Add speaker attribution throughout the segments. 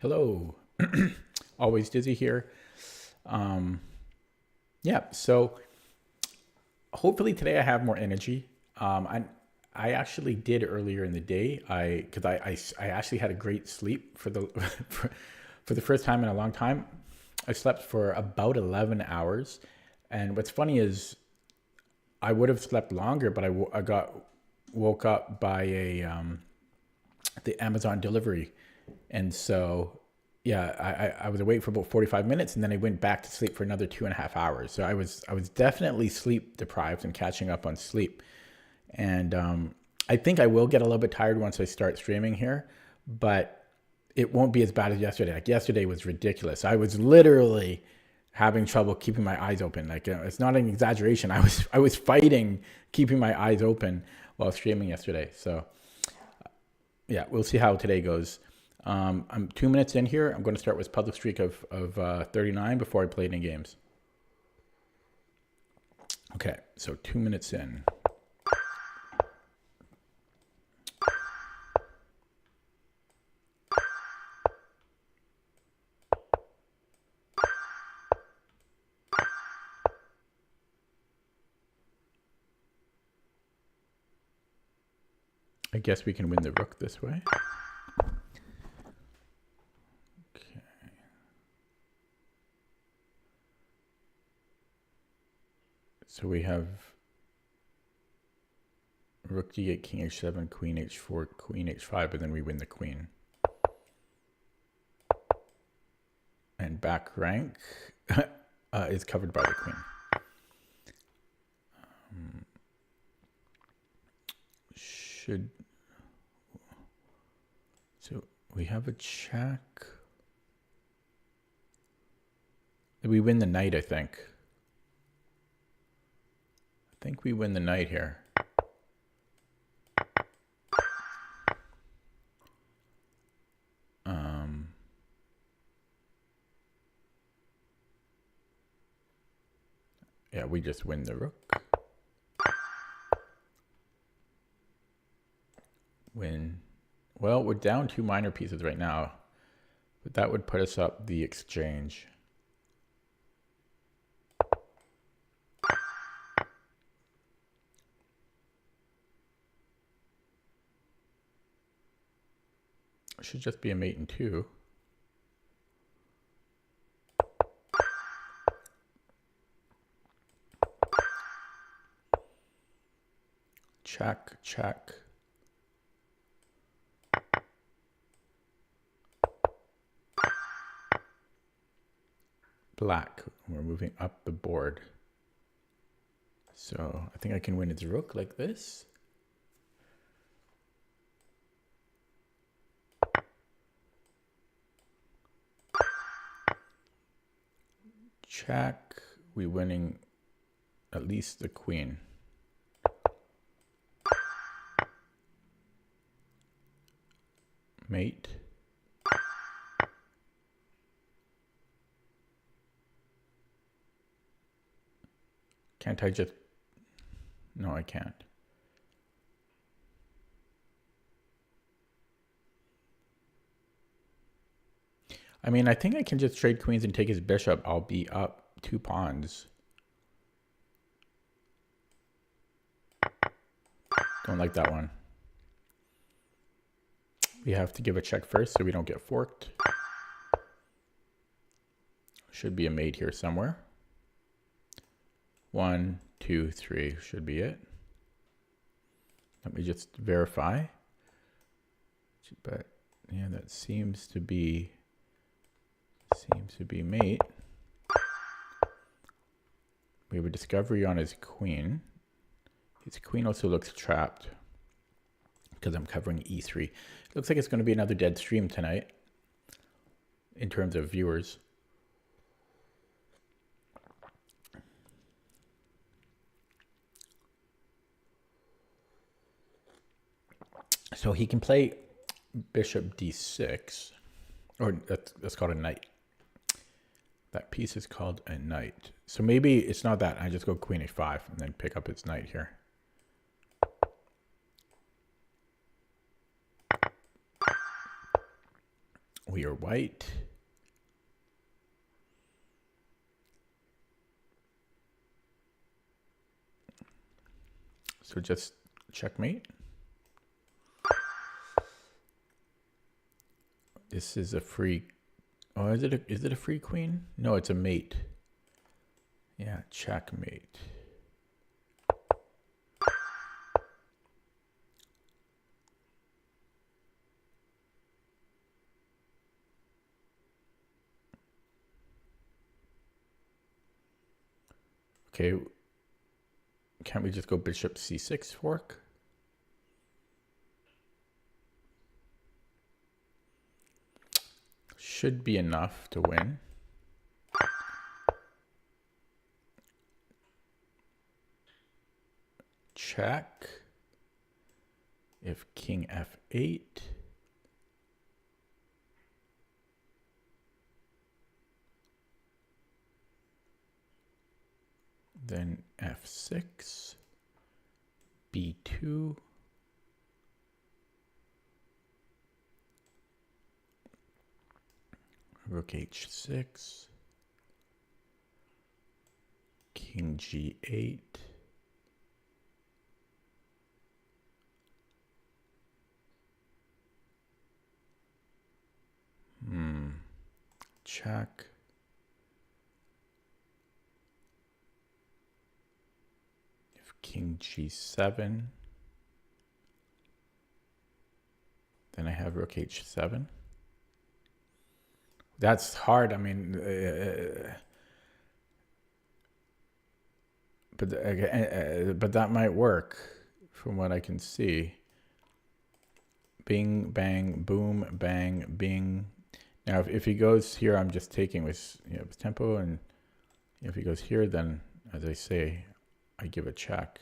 Speaker 1: Hello. Always Dizzy here. Yeah, so hopefully today I have more energy. I actually did earlier in the day. I actually had a great sleep for the for the first time in a long time. I slept for about 11 hours, and what's funny is I would have slept longer, but I got woke up by a the Amazon delivery. And so, yeah, I was awake for about 45 minutes, and then I went back to sleep for another 2.5 hours. So I was definitely sleep deprived and catching up on sleep. And I think I will get a little bit tired once I start streaming here, but it won't be as bad as yesterday. Like yesterday was ridiculous. I was literally having trouble keeping my eyes open. Like it's not an exaggeration. I was fighting keeping my eyes open while streaming yesterday. So yeah, we'll see how today goes. I'm 2 minutes in here. I'm going to start with public streak of 39 before I play any games. Okay, so 2 minutes in. I guess we can win the rook this way. Okay. So we have rook d8, king h7, queen h4, queen h5, and then we win the queen. And back rank is covered by the queen. So we have a check. We win the knight, I think. I think we win the knight here. Yeah, we just win the rook. Win. Well, we're down 2 minor pieces right now, but that would put us up the exchange. It should just be a mate in 2. Check, check. Black. We're moving up the board. So I think I can win its rook like this. Check. We winning at least the queen. Mate. Can't I just... No, I can't. I mean, I think I can just trade queens and take his bishop. I'll be up 2 pawns. Don't like that one. We have to give a check first so we don't get forked. Should be a mate here somewhere. 1, 2, 3 should be it. Let me just verify. But yeah, that seems to be mate. We have a discovery on his queen. His queen also looks trapped because I'm covering e3. It looks like it's going to be another dead stream tonight in terms of viewers. So he can play bishop d6, or that's called a knight. That piece is called a knight. So maybe it's not that. I just go queen h5 and then pick up its knight here. we are white. So just checkmate. This is a free. Oh, is it a free queen? No, it's a mate. Yeah, checkmate. Okay. Can't we just go bishop c6 fork? Should be enough to win. Check. If king f8. Then f6. b2. Rook h6. King g8. Check. If king g7, then I have rook h7. That's hard. I mean, but that might work from what I can see. Bing, bang, boom, bang, bing. Now, if he goes here, I'm just taking with tempo, and if he goes here, then as I say, I give a check.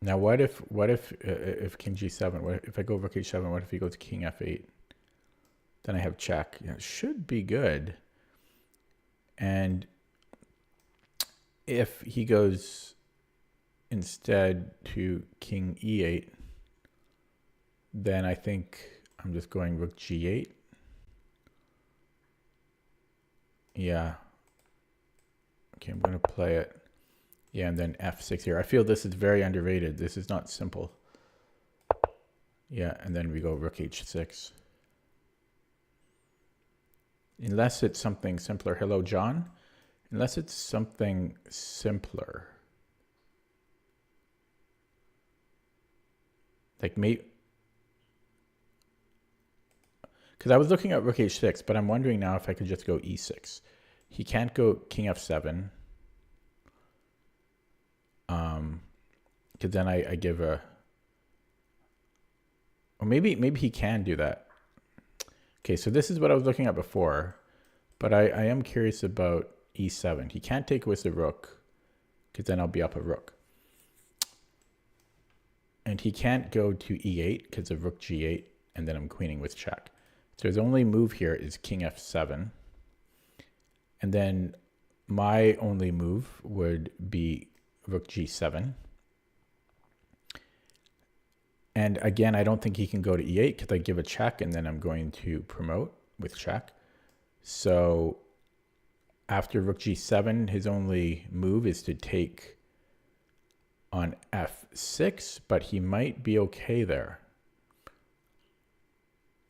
Speaker 1: Now, what if king g7? What if I go rook h7? What if he goes king f8? Then I have check. It should be good. And if he goes instead to king e8, then I think I'm just going rook g8. Yeah. Okay, I'm going to play it. Yeah, and then f6 here. I feel this is very underrated. This is not simple. Yeah, and then we go rook h6. Unless it's something simpler. Hello, John. Unless it's something simpler. Like maybe... Because I was looking at rook h6, but I'm wondering now if I could just go e6. He can't go king f7. Because then I give a... Or maybe he can do that. Okay, so this is what I was looking at before. But I am curious about e7. He can't take with the rook, because then I'll be up a rook. And he can't go to e8 because of rook g8, and then I'm queening with check. So his only move here is king f7. And then my only move would be rook g7. And again, I don't think he can go to e8 because I give a check, and then I'm going to promote with check. So after rook g7, his only move is to take on f6, but he might be okay there.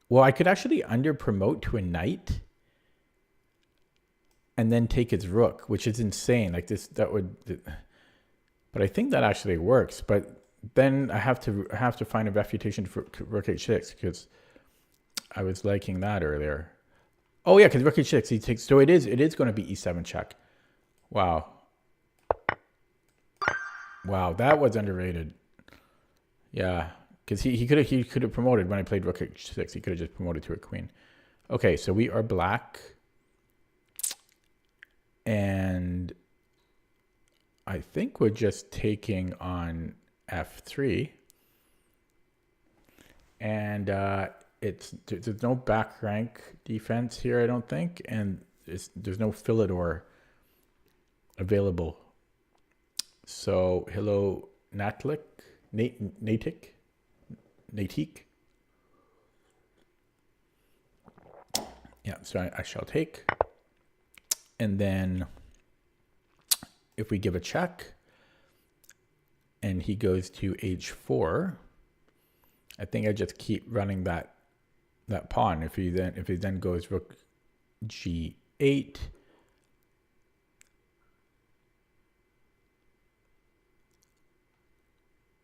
Speaker 1: Well, I could actually under promote to a knight and then take his rook, which is insane. Like this, that would, but I think that actually works. But then I have to find a refutation for rook h6 because I was liking that earlier. Oh yeah, because rook h6 he takes. So it is going to be e7 check. Wow. Wow, that was underrated. Yeah, because he could have promoted when I played rook h6. He could have just promoted to a queen. Okay, so we are black, and I think we're just taking on f3, and there's no back rank defense here, I don't think, and there's no Philidor available. So hello, Natik. Yeah, so I shall take. And then if we give a check and he goes to h4, I think I just keep running that pawn. If he then goes rook g8,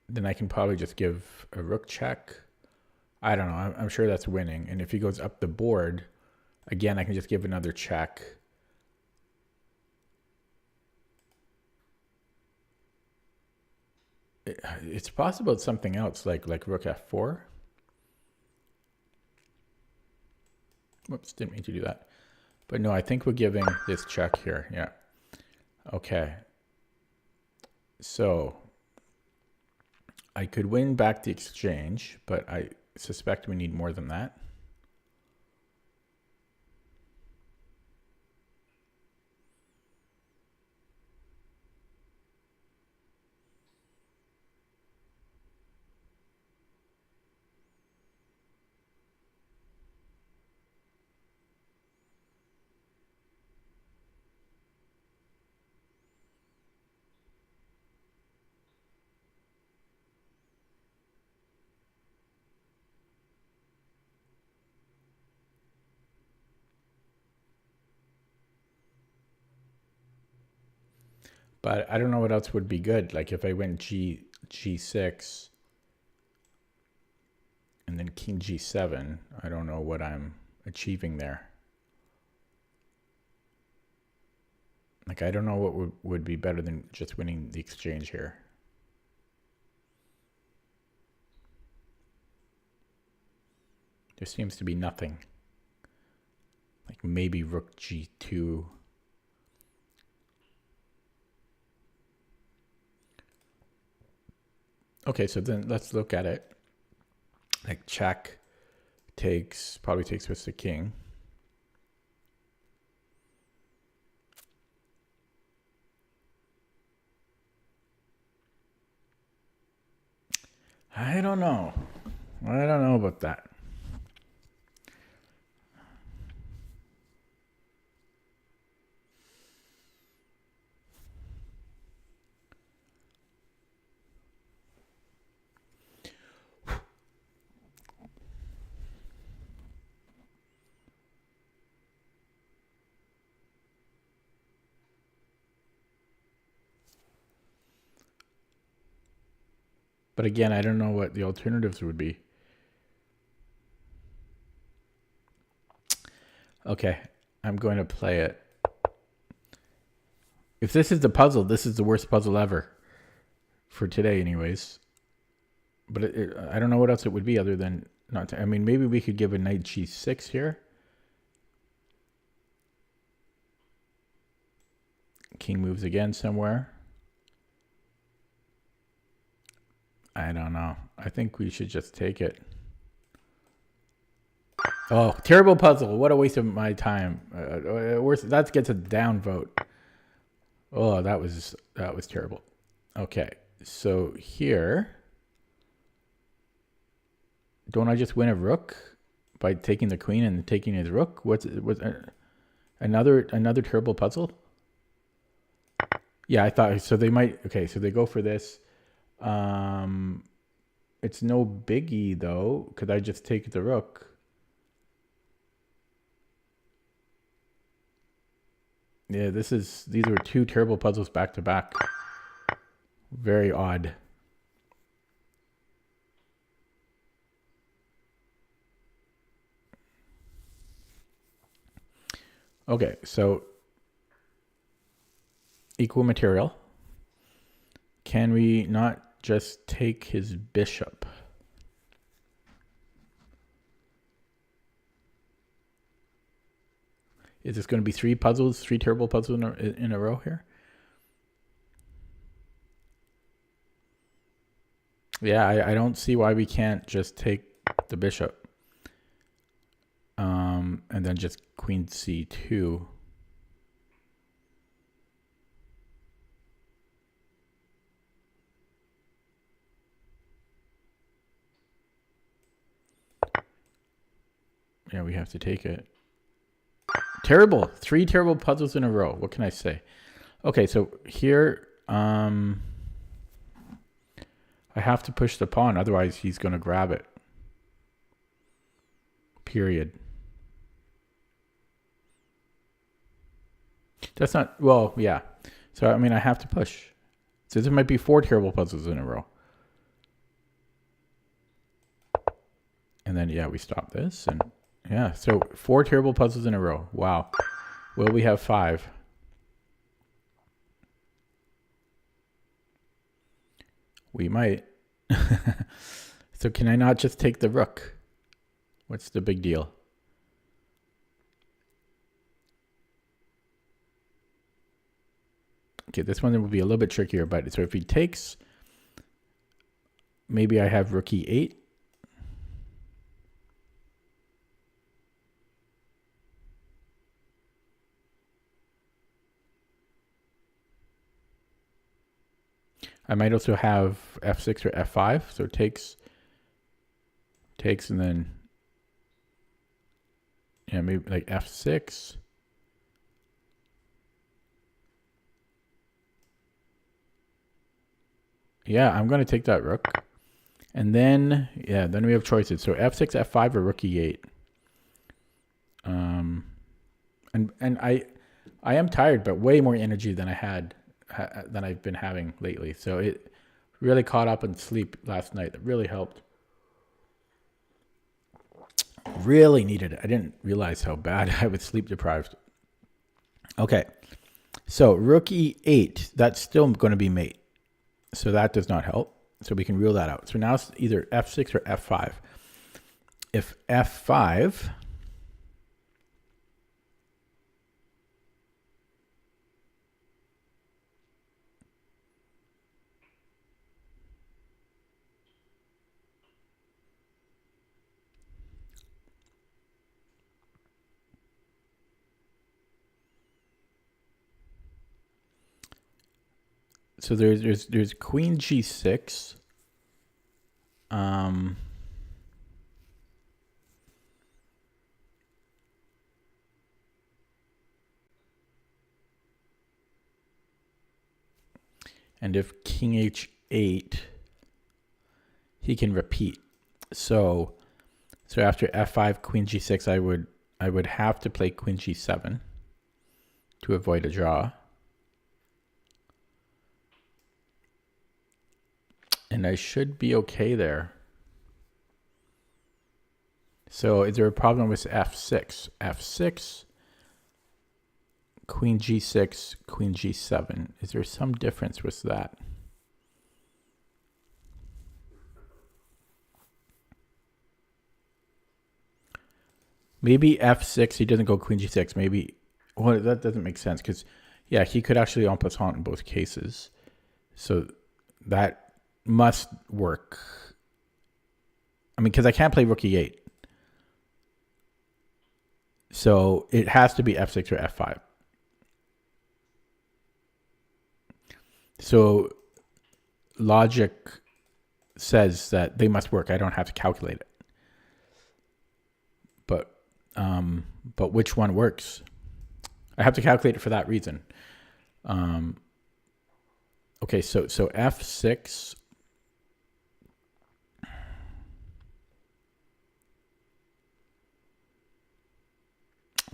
Speaker 1: then I can probably just give a rook check. I don't know. I'm sure that's winning. And if he goes up the board, again, I can just give another check. It's possible it's something else, like rook f4. Whoops, didn't mean to do that. But no, I think we're giving this check here. Yeah. Okay. So I could win back the exchange, but I suspect we need more than that. But I don't know what else would be good. Like if I went g6 and then king g7, I don't know what I'm achieving there. Like I don't know what would be better than just winning the exchange here. There seems to be nothing. Like maybe rook g2. Okay, so then let's look at it. Like check probably takes with the king. I don't know. I don't know about that. But again, I don't know what the alternatives would be. Okay, I'm going to play it. If this is the puzzle, this is the worst puzzle ever. For today, anyways. But I don't know what else it would be other than not to, I mean, maybe we could give a knight g6 here. King moves again somewhere. I don't know. I think we should just take it. Oh, terrible puzzle. What a waste of my time. That gets a down vote. Oh, that was terrible. Okay, so here, don't I just win a rook by taking the queen and taking his rook? What's another terrible puzzle? Yeah, I thought so. They might. Okay, so they go for this. It's no biggie though. Could I just take the rook? Yeah, these were two terrible puzzles back to back. Very odd. Okay, so equal material. Can we not just take his bishop? Is this going to be three terrible puzzles in a row here? Yeah, I don't see why we can't just take the bishop. And then just queen c2. Yeah, we have to take it. Terrible. 3 terrible puzzles in a row. What can I say? Okay, so here, I have to push the pawn. Otherwise, he's going to grab it. Period. That's not, well, yeah. So, I mean, I have to push. So there might be 4 terrible puzzles in a row. And then, yeah, we stop this. And yeah, so 4 terrible puzzles in a row. Wow. Will we have 5? We might. So can I not just take the rook? What's the big deal? Okay, this one will be a little bit trickier, but so if he takes, maybe I have rook e8. I might also have f6 or f5, so takes, and then, yeah, maybe like f6. Yeah, I'm going to take that rook. And then, yeah, then we have choices. So f6, f5, or rook e8. And I am tired, but way more energy than I've been having lately. So it really caught up in sleep last night. That really helped. Really needed it. I didn't realize how bad I was sleep deprived. Okay. So rook e8, that's still going to be mate. So that does not help. So we can rule that out. So now it's either f6 or f5. If f5, so there's queen g6. And if king h8, he can repeat. So after f5, queen g6, I would have to play queen g7 to avoid a draw. And I should be okay there. So is there a problem with f6? f6, queen g6, queen g7. Is there some difference with that? Maybe f6, he doesn't go queen g6. Maybe, well, that doesn't make sense because, yeah, he could actually en passant in both cases. So that must work. I mean, because I can't play rook e8. So it has to be f6 or f5. So logic says that they must work. I don't have to calculate it. But which one works? I have to calculate it for that reason. Okay, so f6.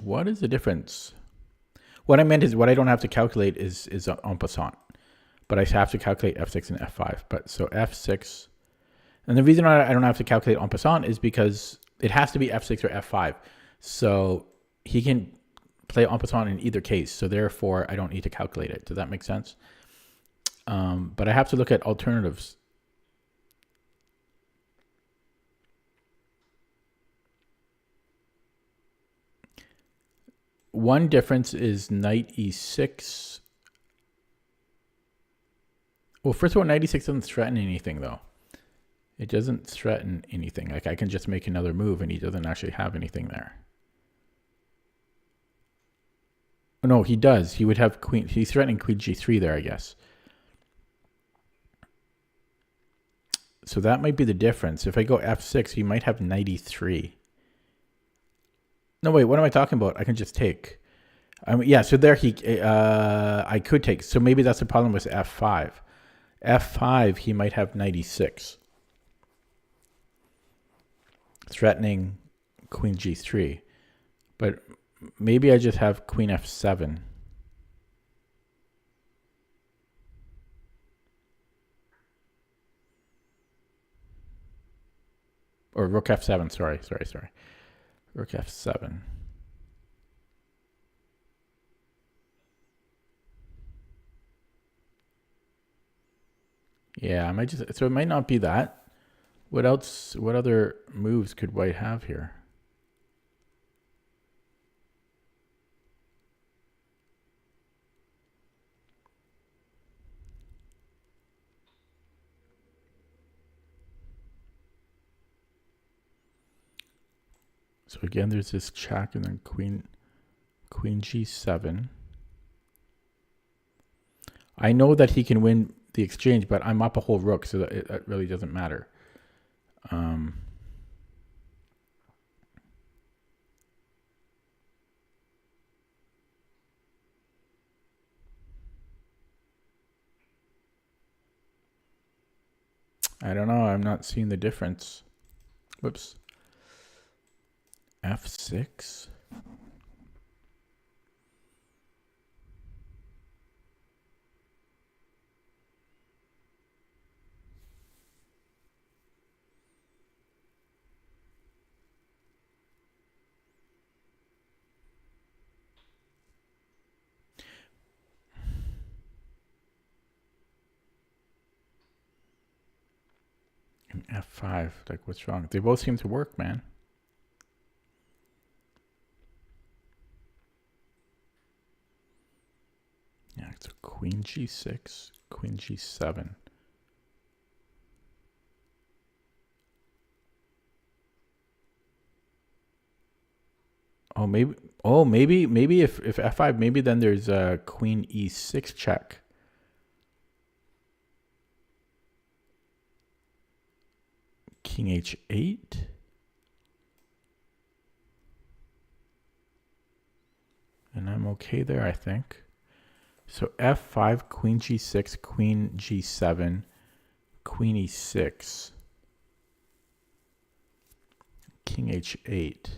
Speaker 1: What is the difference? What I meant is what I don't have to calculate is en passant, but I have to calculate f6 and f5. But so f6, and the reason I don't have to calculate en passant is because it has to be f6 or f5. So he can play en passant in either case. So therefore, I don't need to calculate it. Does that make sense? But I have to look at alternatives. One difference is knight e6. Well, first of all, knight e6 doesn't threaten anything, though. It doesn't threaten anything. Like, I can just make another move, and he doesn't actually have anything there. Oh, no, he does. He would have queen. He's threatening queen g3 there, I guess. So that might be the difference. If I go f6, he might have knight e3. No, wait, what am I talking about? I can just take. I mean, yeah. So there I could take. So maybe that's the problem with f5. f5, he might have 96, threatening queen g3. But maybe I just have queen f7. Or rook f7. Sorry. Rook f7. Yeah, I might just. So it might not be that. What else? What other moves could white have here? So again, there's this check and then queen g7. I know that he can win the exchange, but I'm up a whole rook, so that it really doesn't matter. I don't know. I'm not seeing the difference. Whoops. f6. And f5. Like, what's wrong? They both seem to work, man. Yeah, it's a queen g6, queen g7. Maybe if f5, maybe then there's a queen e6 check. King h8. And I'm okay there, I think. So f5, queen g6, queen g7, queen e6, king h8.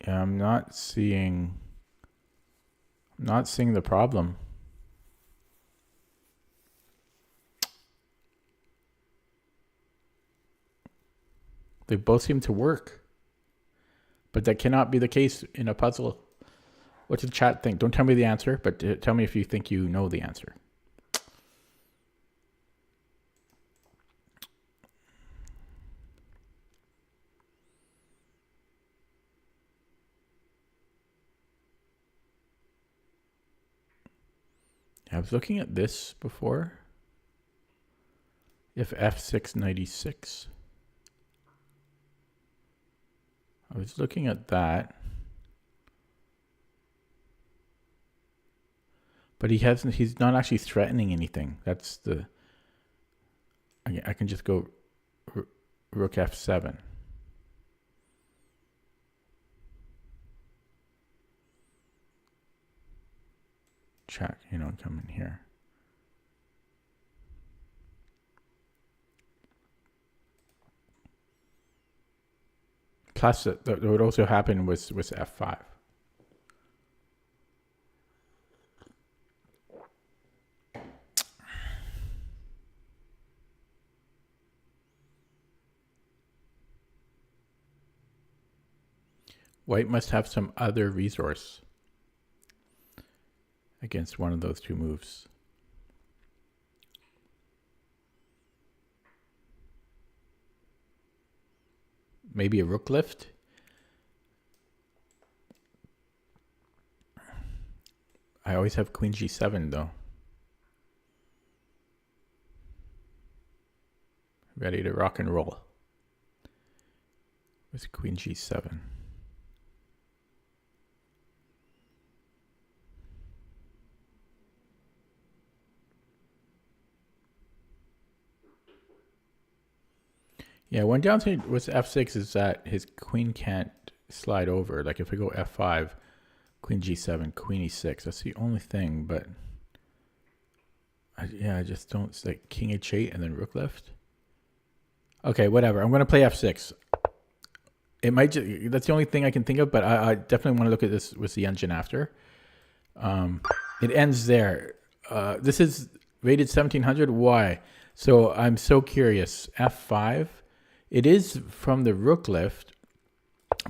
Speaker 1: Yeah, I'm not seeing the problem. They both seem to work. But that cannot be the case in a puzzle. What's the chat think? Don't tell me the answer, but tell me if you think you know the answer. I was looking at this before. If f6 96. I was looking at that. But he's not actually threatening anything. That's the, I can just go rook f7. Check, come in here. Plus, that would also happen with f5. White must have some other resource against one of those two moves. Maybe a rook lift? I always have queen g7 though. Ready to rock and roll with queen g7. Yeah, one downside with f6 is that his queen can't slide over. Like if I go f5, queen g7, queen e6, that's the only thing. But yeah, I just don't, like king h8 and then rook left. Okay, whatever. I'm going to play f6. It might just, that's the only thing I can think of, but I definitely want to look at this with the engine after. It ends there. This is rated 1700. Why? So I'm so curious. f5. It is from the rook lift,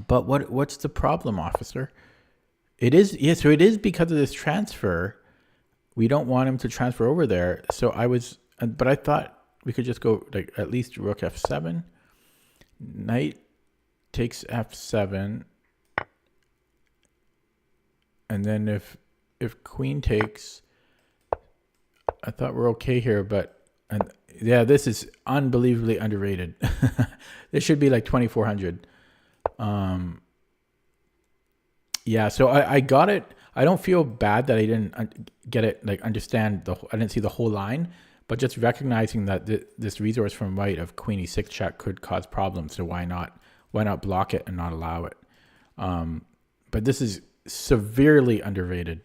Speaker 1: but what's the problem, officer? It is, yeah, so it is because of this transfer. We don't want him to transfer over there. So but I thought we could just go like at least rook f7. Knight takes f7. And then if queen takes, I thought we're okay here, but yeah, this is unbelievably underrated. This should be like 2400. Yeah, so I got it. I don't feel bad that I didn't get it, like understand I didn't see the whole line, but just recognizing that this resource from white of queen e6 check could cause problems. So why not block it and not allow it? But this is severely underrated.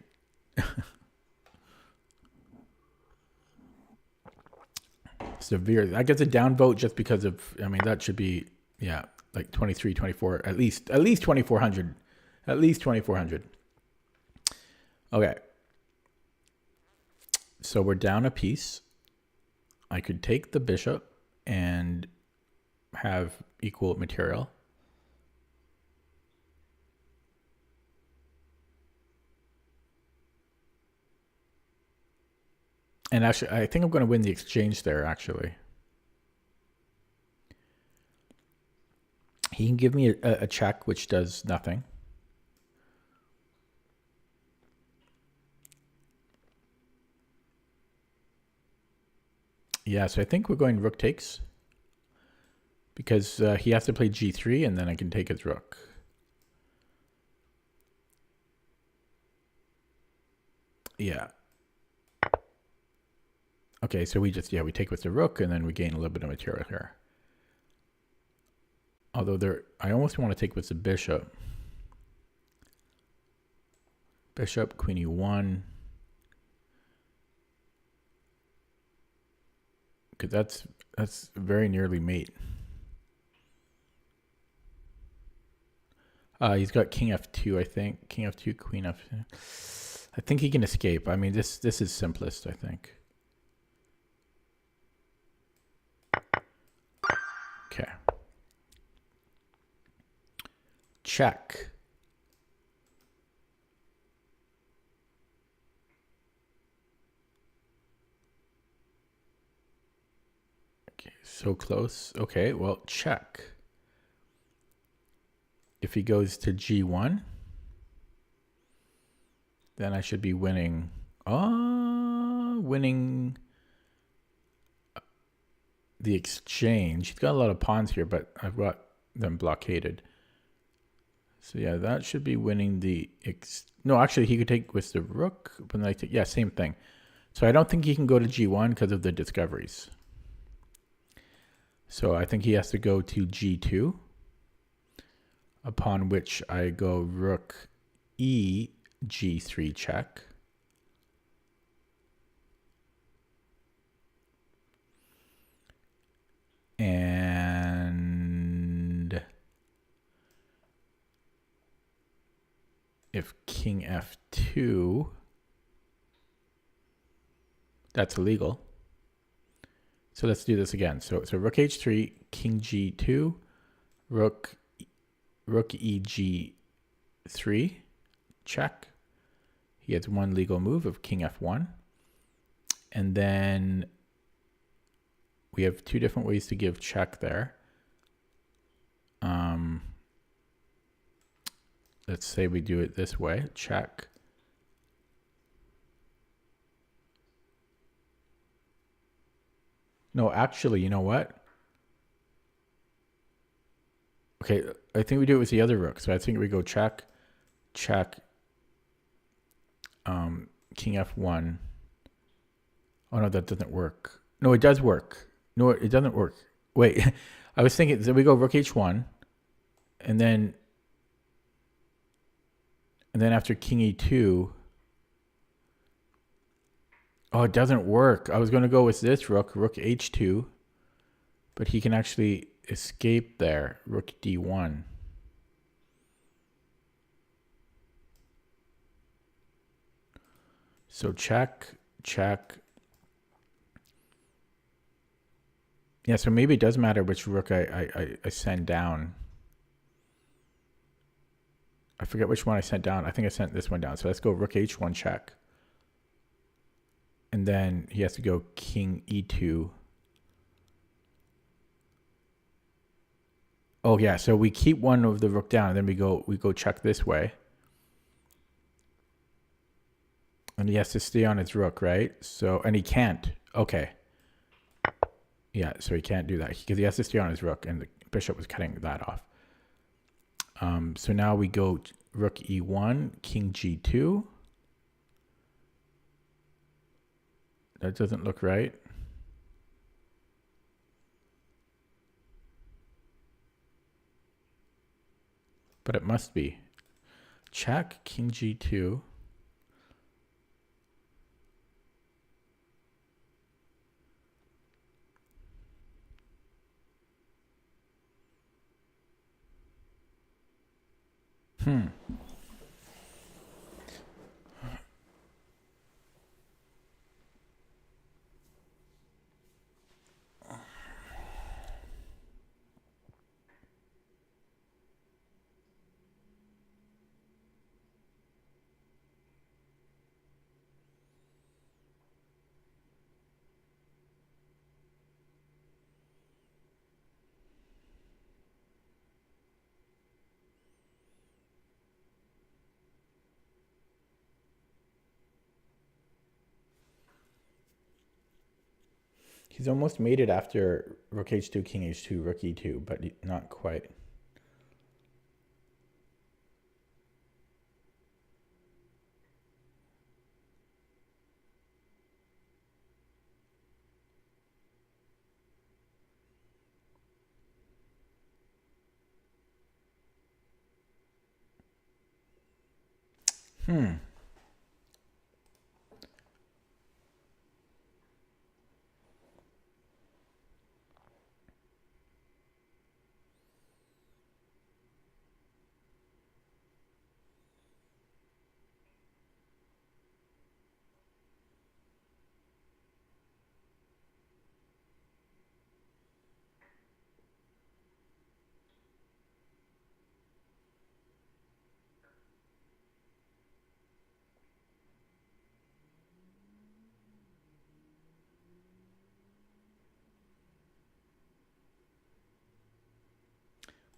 Speaker 1: Severe. That gets a downvote just because of, I mean, that should be, yeah, like 23, 24, at least 2400. At least 2400. Okay. So we're down a piece. I could take the bishop and have equal material. And actually, I think I'm going to win the exchange there, actually. He can give me a check, which does nothing. Yeah, so I think we're going rook takes. Because he has to play g3, and then I can take his rook. Yeah. Okay, so we take with the rook, and then we gain a little bit of material here. Although I almost want to take with the bishop. Bishop, queen e1. Because that's very nearly mate. He's got king f2, I think. King f2, queen f2. I think he can escape. I mean, this is simplest, I think. Okay. Check. Okay, so close. Okay, well, check. If he goes to g1, then I should be winning. Winning the exchange. He's got a lot of pawns here, but I've got them blockaded. So yeah, that should be winning the no, actually he could take with the rook, but then yeah, same thing. So I don't think he can go to g1 because of the discoveries. So I think he has to go to g2, upon which I go rook e g3 check. And if king f2, that's illegal. So let's do this again. So rook h3, king g2, rook e g3 check. He has one legal move of king f1. And then we have two different ways to give check there. Let's say we do it this way, check. No, actually, you know what? Okay, I think we do it with the other rook. So I think we go check, check, king f1. Oh no, that doesn't work. No, it does work. No, it doesn't work. Wait, I was thinking, so we go rook h1, and then after king e2. Oh, it doesn't work. I was going to go with this rook h2, but he can actually escape there. Rook d1. So check. Yeah, so maybe it does matter which rook I send down. I forget which one I sent down. I think I sent this one down. So let's go rook h1 check. And then he has to go king e2. Oh yeah, so we keep one of the rook down, and then we go check this way. And he has to stay on his rook, right? So, and he can't. Okay. Yeah, so he can't do that because he has to stay on his rook, and the bishop was cutting that off. So now we go rook e1, king g2. That doesn't look right. But it must be. Check, king g2. He's almost made it after rook h2, king h2, rook e2, but not quite.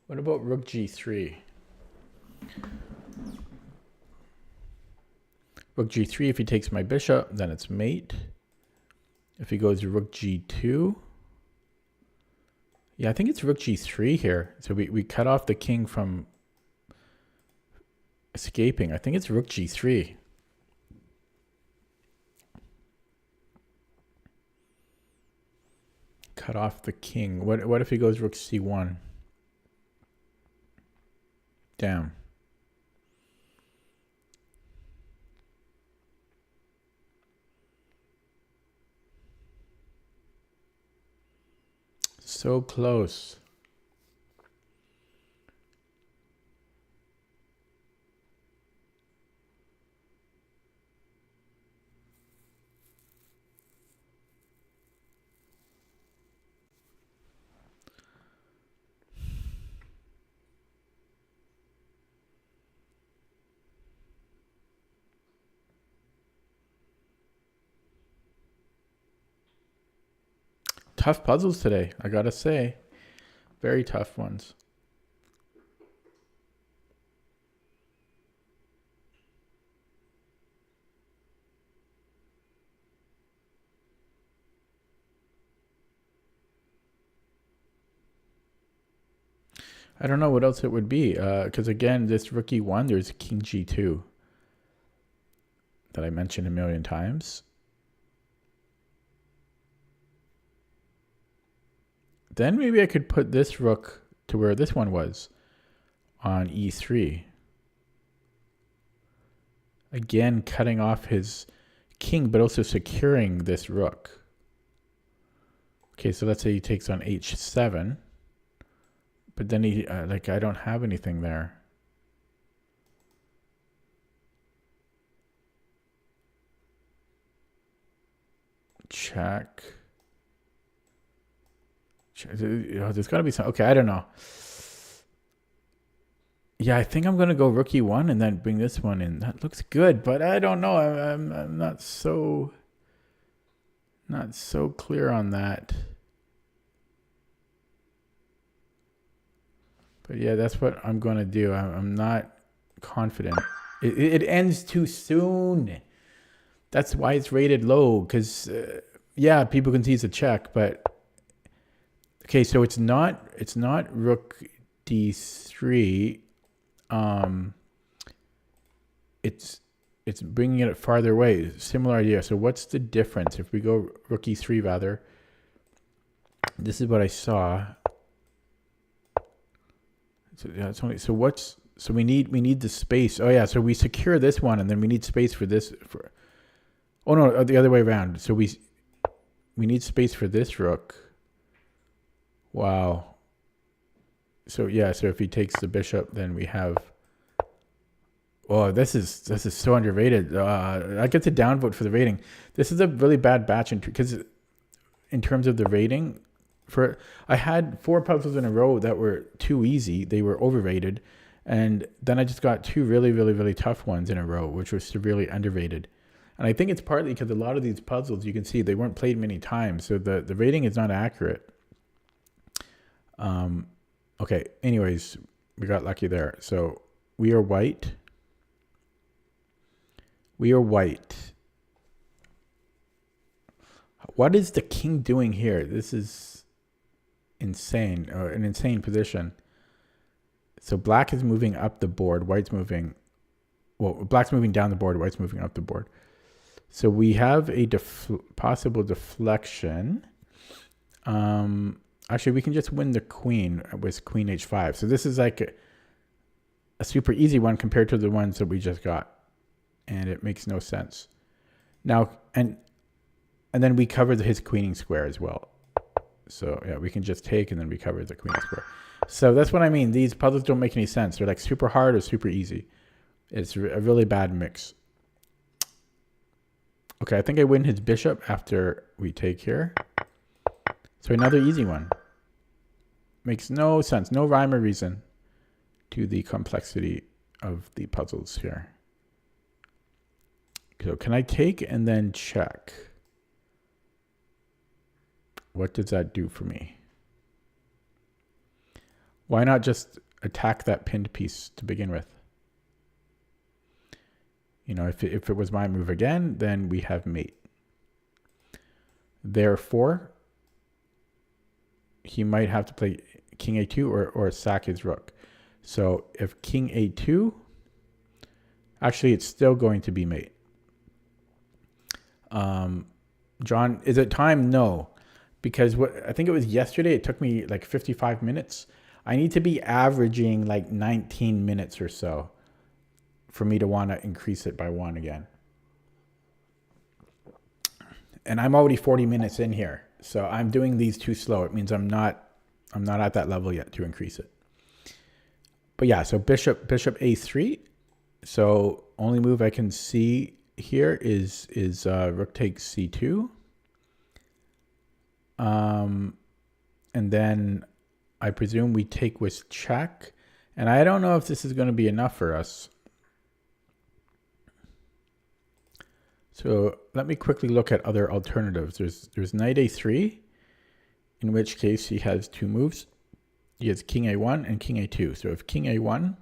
Speaker 1: What about rook g3? Rook g3, if he takes my bishop, then it's mate. If he goes rook g2. Yeah, I think it's rook g3 here. So we cut off the king from escaping. I think it's rook g3. Cut off the king. What if he goes rook c1? Damn. So close. Tough puzzles today, I gotta say. Very tough ones. I don't know what else it would be. Because again, this rook e1, there's king g2 that I mentioned a million times. then maybe I could put this rook to where this one was on e3. Again, cutting off his king, but also securing this rook. Okay, so let's say he takes on h7. But then he, like, I don't have anything there. Check. There's got to be some. Okay, I don't know. Yeah, I think I'm going to go rook e1 and then bring this one in. That looks good, but I don't know. I'm not so clear on that. But yeah, that's what I'm going to do. I'm not confident. It ends too soon. That's why it's rated low, because yeah, people can see it's a check, but okay, so it's not rook d3. It's bringing it farther away. Similar idea. So what's the difference if we go rook e3 rather? This is what I saw. So yeah, it's only, so what's, so we need the space. Oh yeah, so we secure this one and then we need space for this for. Oh no, the other way around. So we need space for this rook. Wow. So yeah, so if he takes the bishop, then we have. Oh, this is so underrated. I get a downvote for the rating. This is a really bad batch because in terms of the rating, I had 4 puzzles in a row that were too easy. They were overrated, and then I just got 2 really, really, really tough ones in a row, which was severely underrated. And I think it's partly because a lot of these puzzles, you can see they weren't played many times, so the rating is not accurate. Okay, anyways, we got lucky there. So we are white. We are white. What is the king doing here? This is insane, or an insane position. So black is moving up the board. White's moving, well, black's moving down the board. White's moving up the board. So we have a possible deflection. Actually, we can just win the queen with queen h5. So this is like a super easy one compared to the ones that we just got. And it makes no sense. Now, and then we covered his queening square as well. So yeah, we can just take and then we cover the queening square. So that's what I mean. These puzzles don't make any sense. They're like super hard or super easy. It's a really bad mix. Okay, I think I win his bishop after we take here. So another easy one. Makes no sense. No rhyme or reason to the complexity of the puzzles here. So can I take and then check? What does that do for me? Why not just attack that pinned piece to begin with? You know, if it was my move again, then we have mate. Therefore, he might have to play king a2 or sack his rook. So if king a2, actually it's still going to be mate. John, is it time? No, because I think it was yesterday, it took me like 55 minutes. I need to be averaging like 19 minutes or so for me to want to increase it by 1 again. And I'm already 40 minutes in here, so I'm doing these too slow. It means I'm not at that level yet to increase it. But yeah, so bishop a3. So only move I can see here is rook takes c2. And then I presume we take with check. And I don't know if this is going to be enough for us. So let me quickly look at other alternatives. There's knight a3, in which case he has 2 moves. He has king a1 and king a2. So if king a1,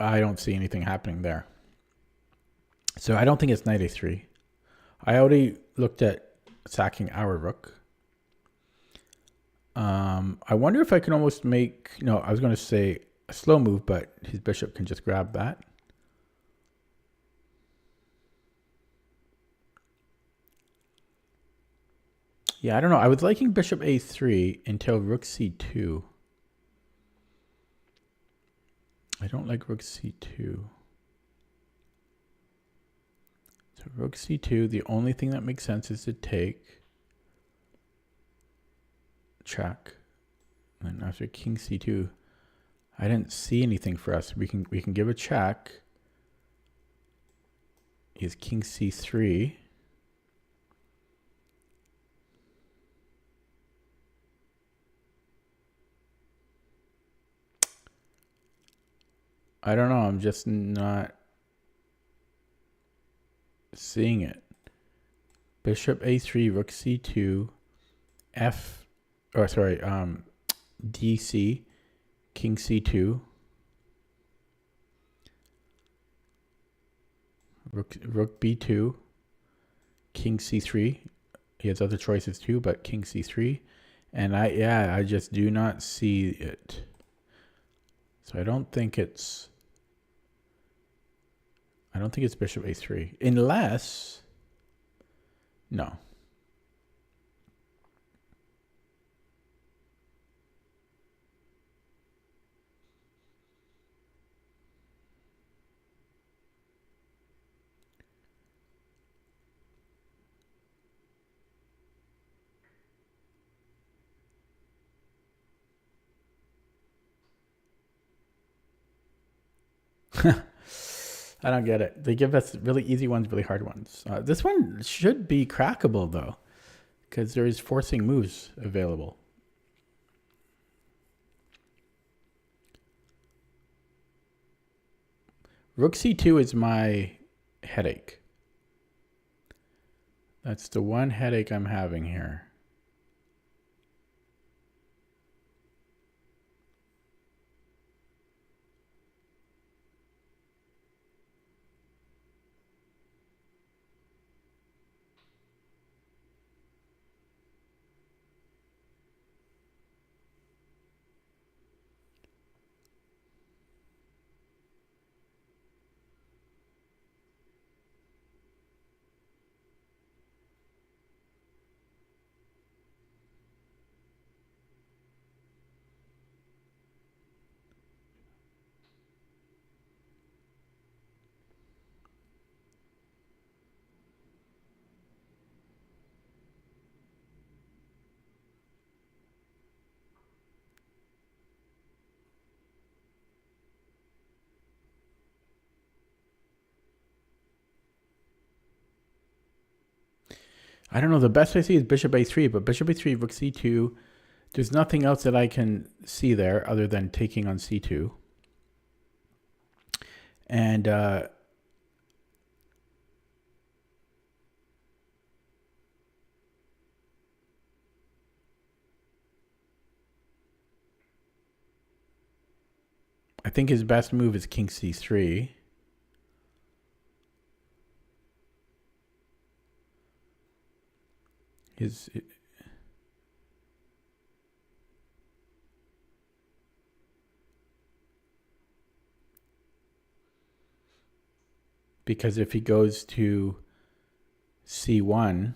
Speaker 1: I don't see anything happening there. So I don't think it's knight a3. I already looked at sacking our rook. I wonder if I can almost make, no, I was going to say a slow move, but his bishop can just grab that. Yeah, I don't know. I was liking bishop a3 until rook c2. I don't like rook c2. So rook c2, the only thing that makes sense is to take, check. And after king c2, I didn't see anything for us. We can give a check. Is king c3. I don't know. I'm just not seeing it. Bishop a3, rook c2, dc, king c2, rook b2, king c3. He has other choices too, but king c3. And I just do not see it. So I don't think it's bishop a3. Unless, no. I don't get it. They give us really easy ones, really hard ones. This one should be crackable though, because there is forcing moves available. Rook c2 is my headache. That's the one headache I'm having here. I don't know. The best I see is bishop a3, but bishop a3, rook c2. There's nothing else that I can see there other than taking on c2. And I think his best move is king c3. Because if he goes to c1,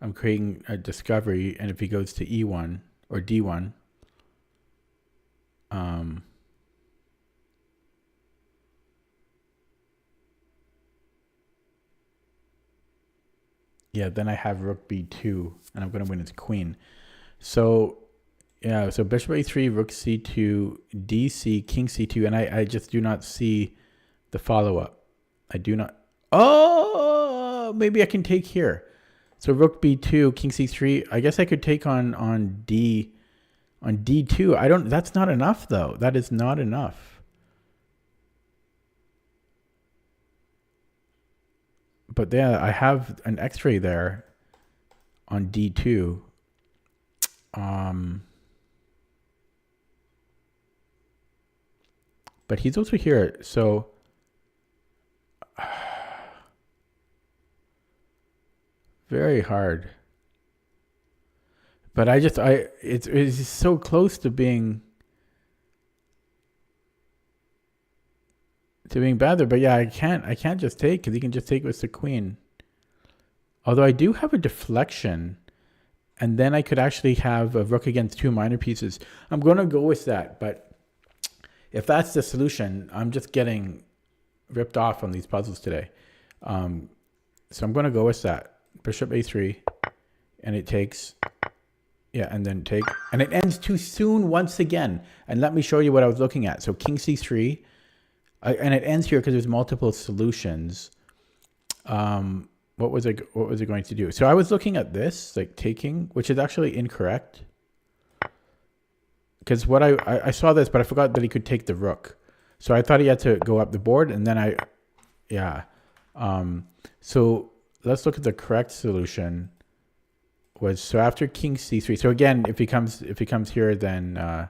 Speaker 1: I'm creating a discovery, and if he goes to e1 or d1, yeah, then I have rook b2, and I'm going to win his queen. So yeah, so bishop a3, rook c2, dc, king c2, and I just do not see the follow-up. I do not. Oh, maybe I can take here. So rook b2, king c3. I guess I could take on d2. I don't. That's not enough though. That is not enough. But yeah, I have an X-ray there on d2. But he's also here, so very hard. But it's so close to being bad there. But yeah, I can't just take, because he can just take with the queen. Although I do have a deflection, and then I could actually have a rook against 2 minor pieces. I'm going to go with that, but if that's the solution, I'm just getting ripped off on these puzzles today. So I'm going to go with that. Bishop a3, and it takes, yeah, and then take, and it ends too soon once again. And let me show you what I was looking at. So king c3, and it ends here because there's multiple solutions. What was it going to do? So I was looking at this, like taking, which is actually incorrect. Because what I saw this, but I forgot that he could take the rook. So I thought he had to go up the board, and then yeah. So let's look at the correct solution. Was so after king c3. So again, if he comes here, then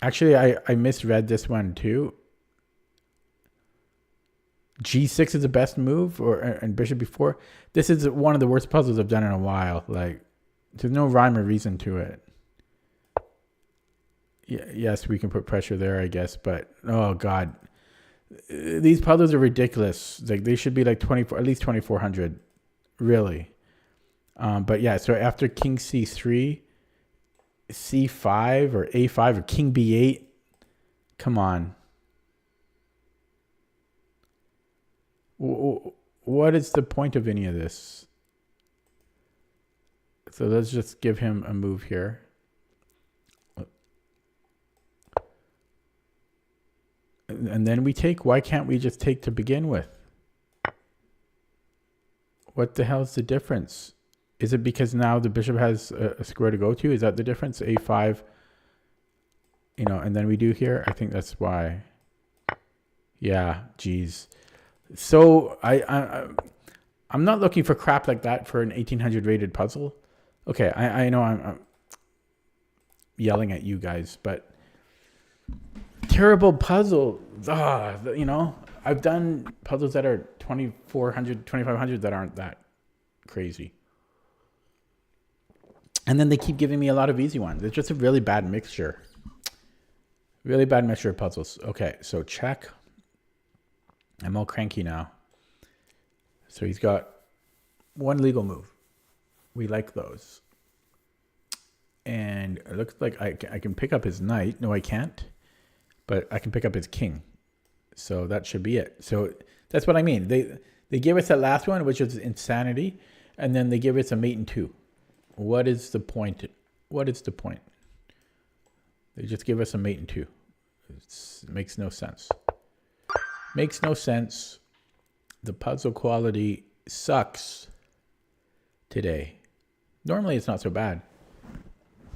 Speaker 1: actually I misread this one too. G6 is the best move, and bishop b4. This is one of the worst puzzles I've done in a while. Like, there's no rhyme or reason to it. Yeah, yes, we can put pressure there, I guess, but oh god, these puzzles are ridiculous. Like, they should be like 24, at least 2400, really. But yeah, so after king c3, c5 or a5 or king b8, come on. What is the point of any of this? So let's just give him a move here. And then we take. Why can't we just take to begin with? What the hell is the difference? Is it because now the bishop has a square to go to? Is that the difference? a5, you know, and then we do here. I think that's why. Yeah, geez. So I'm not looking for crap like that for an 1800 rated puzzle. Okay, I know I'm yelling at you guys, but terrible puzzle. You know, I've done puzzles that are 2400, 2500 that aren't that crazy. And then they keep giving me a lot of easy ones. It's just a really bad mixture. Really bad mixture of puzzles. Okay, so check. I'm all cranky now. So he's got one legal move. We like those. And it looks like I can pick up his knight. No, I can't. But I can pick up his king. So that should be it. So that's what I mean. They give us that last one, which is insanity. And then they give us a mate in 2. What is the point? What is the point? They just give us a mate in 2. It makes no sense. Makes no sense. The puzzle quality sucks today. Normally it's not so bad,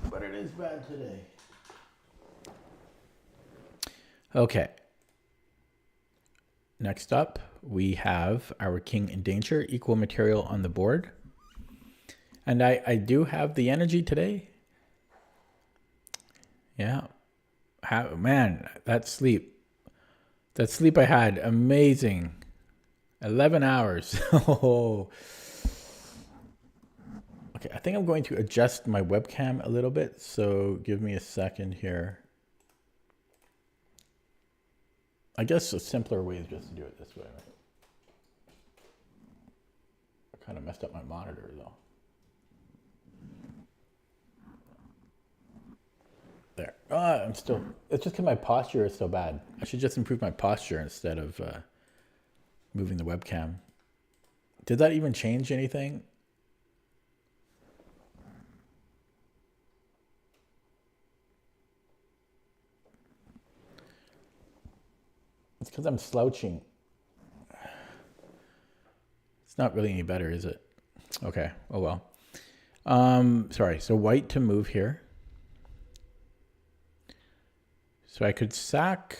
Speaker 1: but it is bad today. Okay. Next up, we have our king in danger, equal material on the board. And I do have the energy today. Yeah. Man, that sleep. That sleep I had, amazing. 11 hours. Oh. Okay, I think I'm going to adjust my webcam a little bit. So give me a second here. I guess a simpler way is just to do it this way, right? I kind of messed up my monitor though. There. I'm still, it's just because my posture is so bad. I should just improve my posture instead of moving the webcam. Did that even change anything? It's because I'm slouching. It's not really any better, is it? Okay. Oh well. Sorry. So white to move here. So I could sack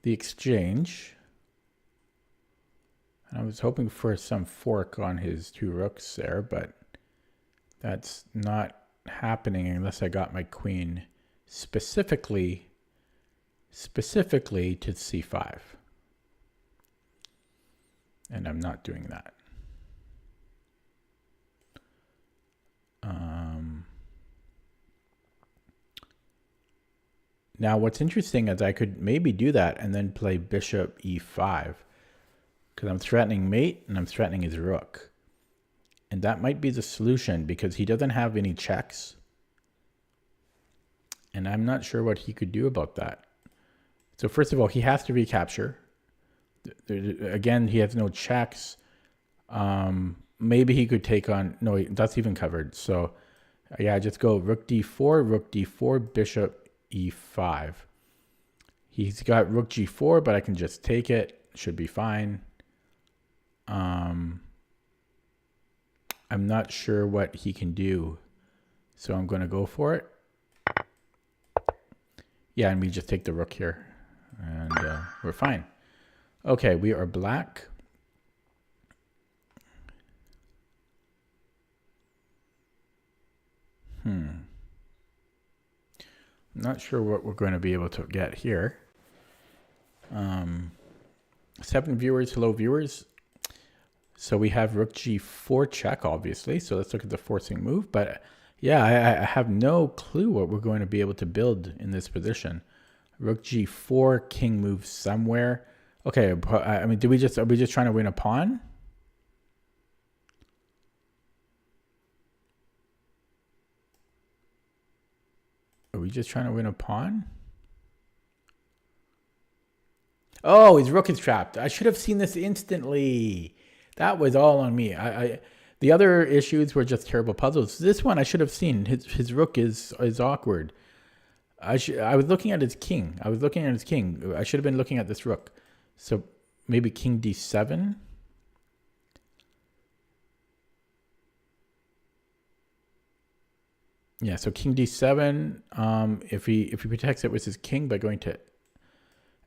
Speaker 1: the exchange. I was hoping for some fork on his 2 rooks there, but that's not happening unless I got my queen specifically to c5. And I'm not doing that. Now, what's interesting is I could maybe do that and then play bishop e5 because I'm threatening mate and I'm threatening his rook. And that might be the solution because he doesn't have any checks. And I'm not sure what he could do about that. So first of all, he has to recapture. Again, he has no checks. Maybe he could take on... No, that's even covered. So yeah, just go rook d4, bishop e5. He's got rook g4, but I can just take it. Should be fine. I'm not sure what he can do. So I'm going to go for it. Yeah, and we just take the rook here. And we're fine. Okay, we are black. I'm not sure what we're going to be able to get here. 7 viewers, hello viewers. So we have rook g4 check, obviously. So let's look at the forcing move. But yeah, I have no clue what we're going to be able to build in this position. Rook g4, king moves somewhere. Okay, I mean, are we just trying to win a pawn? Are we just trying to win a pawn? Oh, his rook is trapped. I should have seen this instantly. That was all on me. The other issues were just terrible puzzles. This one I should have seen. His rook is awkward. I was looking at his king. I should have been looking at this rook. So maybe king d7. Yeah, so king d7. If he protects it with his king by going to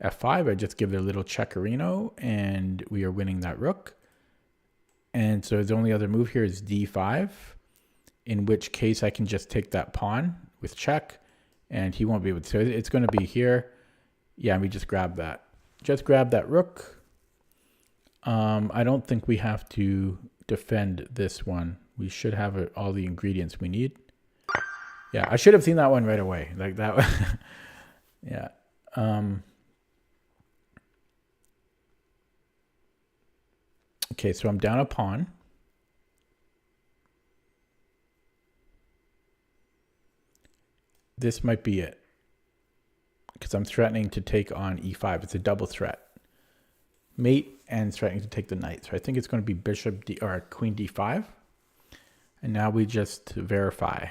Speaker 1: f5, I just give it a little checkerino, and we are winning that rook. And so his only other move here is d5, in which case I can just take that pawn with check, and he won't be able to. So it's going to be here. Yeah, and we just grab that. Just grab that rook. I don't think we have to defend this one. We should have all the ingredients we need. Yeah, I should have seen that one right away. Like that one. Yeah. Okay, so I'm down a pawn. This might be it. Because I'm threatening to take on e5. It's a double threat. Mate and threatening to take the knight. So I think it's going to be bishop d or queen d5. And now we just verify.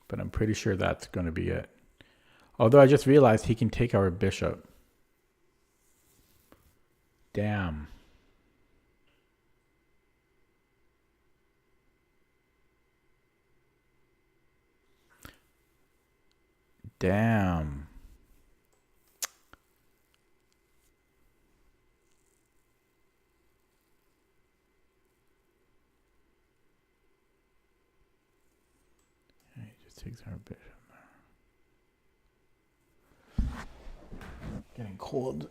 Speaker 1: But I'm pretty sure that's going to be it. Although I just realized he can take our bishop. Damn. Damn. Takes our bishop. Getting cold.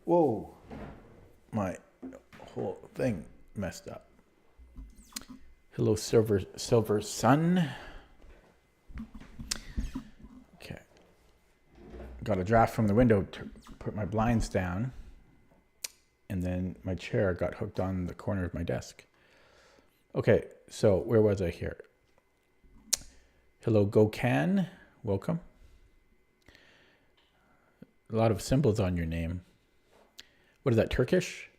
Speaker 1: Whoa. My whole thing messed up. Hello, Silver Sun. Got a draft from the window to put my blinds down, and then my chair got hooked on the corner of my desk. Okay, so where was I here? Hello, Gokan. Welcome. A lot of symbols on your name. What is that, Turkish?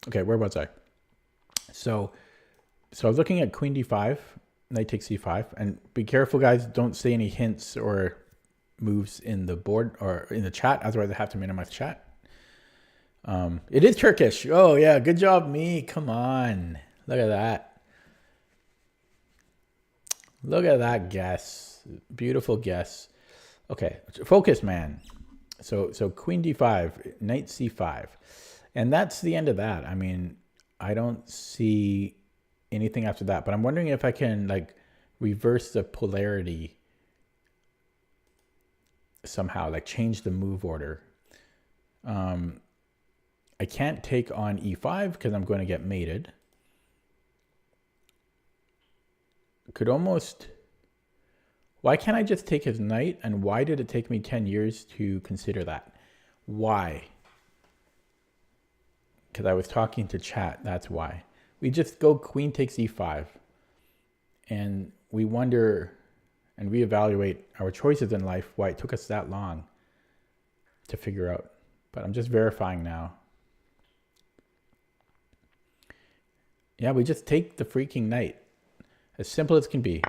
Speaker 1: Okay, where was I? So I was looking at queen d5. Knight takes c5, and be careful, guys. Don't say any hints or moves in the board or in the chat. Otherwise, I have to minimize chat. It is Turkish. Oh yeah, good job, me. Come on, look at that. Look at that guess. Beautiful guess. Okay, focus, man. So queen d5, knight c5. And that's the end of that. I mean, I don't see anything after that, but I'm wondering if I can like reverse the polarity somehow, like change the move order. I can't take on e5 because I'm going to get mated. Could almost... Why can't I just take his knight? And why did it take me 10 years to consider that? Why? Because I was talking to chat, that's why. We just go queen takes e5. And we wonder and reevaluate our choices in life, why it took us that long to figure out. But I'm just verifying now. Yeah, we just take the freaking knight. As simple as can be.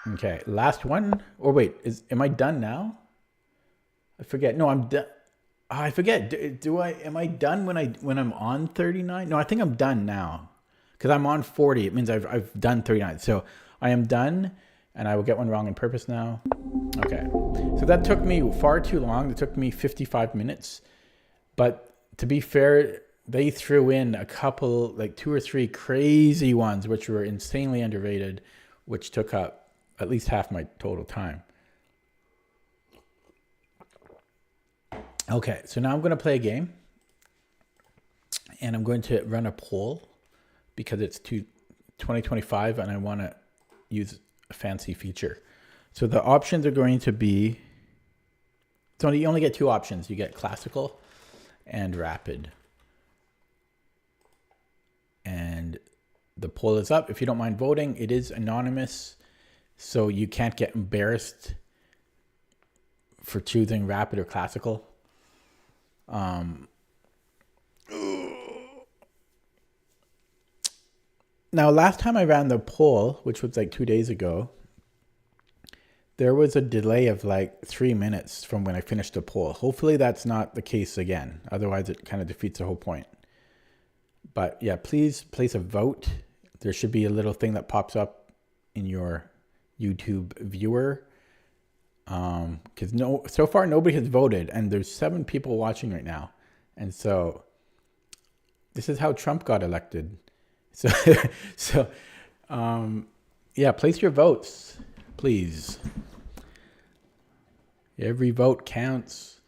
Speaker 1: Okay, last one. Or wait, am I done now? I forget. No, I'm done. Oh, I forget. Am I done when I'm on 39? No, I think I'm done now. Because I'm on 40. It means I've done 39. So I am done, and I will get one wrong on purpose now. Okay. So that took me far too long. It took me 55 minutes. But to be fair, they threw in a couple, like 2 or 3 crazy ones, which were insanely underrated, which took up at least half my total time. Okay, so now I'm going to play a game. And I'm going to run a poll because it's 2025 and I want to use a fancy feature. So the options are going to be... So you only get 2 options. You get classical and rapid. And the poll is up. If you don't mind voting, it is anonymous, so you can't get embarrassed for choosing rapid or classical. Now, last time I ran the poll, which was like 2 days ago, there was a delay of like 3 minutes from when I finished the poll. Hopefully that's not the case again. Otherwise, it kind of defeats the whole point. But yeah, please place a vote. There should be a little thing that pops up in your YouTube viewer. Because so far nobody has voted, and there's 7 people watching right now. And so this is how Trump got elected. So, yeah, place your votes, please. Every vote counts.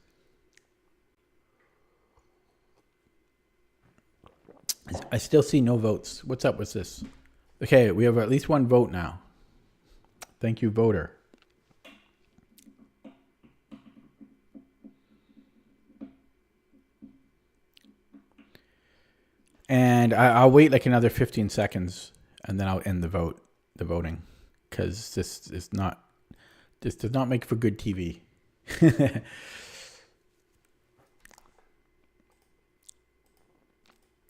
Speaker 1: I still see no votes. What's up with this? Okay, we have at least 1 vote now. Thank you, voter. And I'll wait like another 15 seconds, and then I'll end the voting, because this does not make for good TV.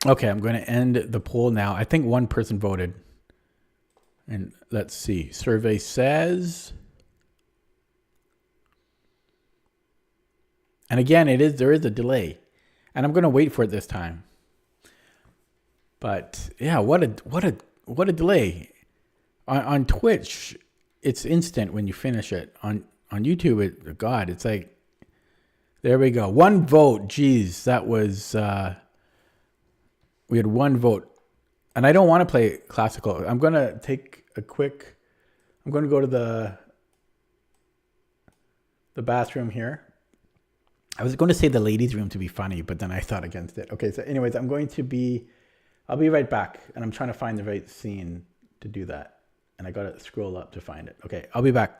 Speaker 1: Okay, I'm going to end the poll now. I think 1 person voted. And let's see. Survey says... And again, there is a delay. And I'm going to wait for it this time. But yeah, what a delay. On Twitch, it's instant when you finish it. On YouTube, God, it's like... There we go. 1 vote. Jeez, that was... we had 1 vote. And I don't want to play classical. I'm going to take a quick... I'm going to go to the bathroom here. I was going to say the ladies' room to be funny, but then I thought against it. Okay, so anyways, I'll be right back. And I'm trying to find the right scene to do that. And I got to scroll up to find it. Okay, I'll be back.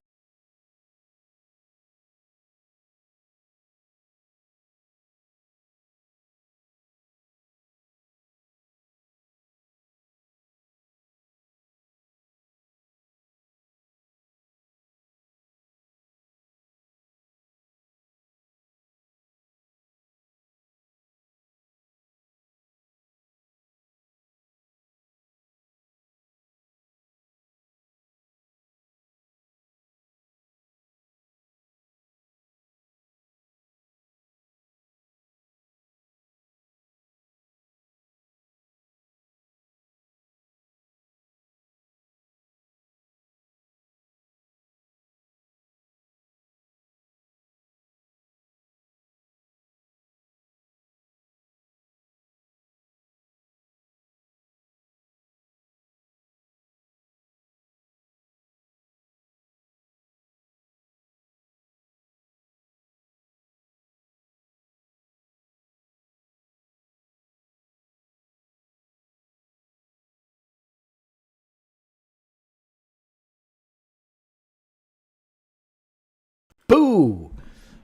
Speaker 1: Boo!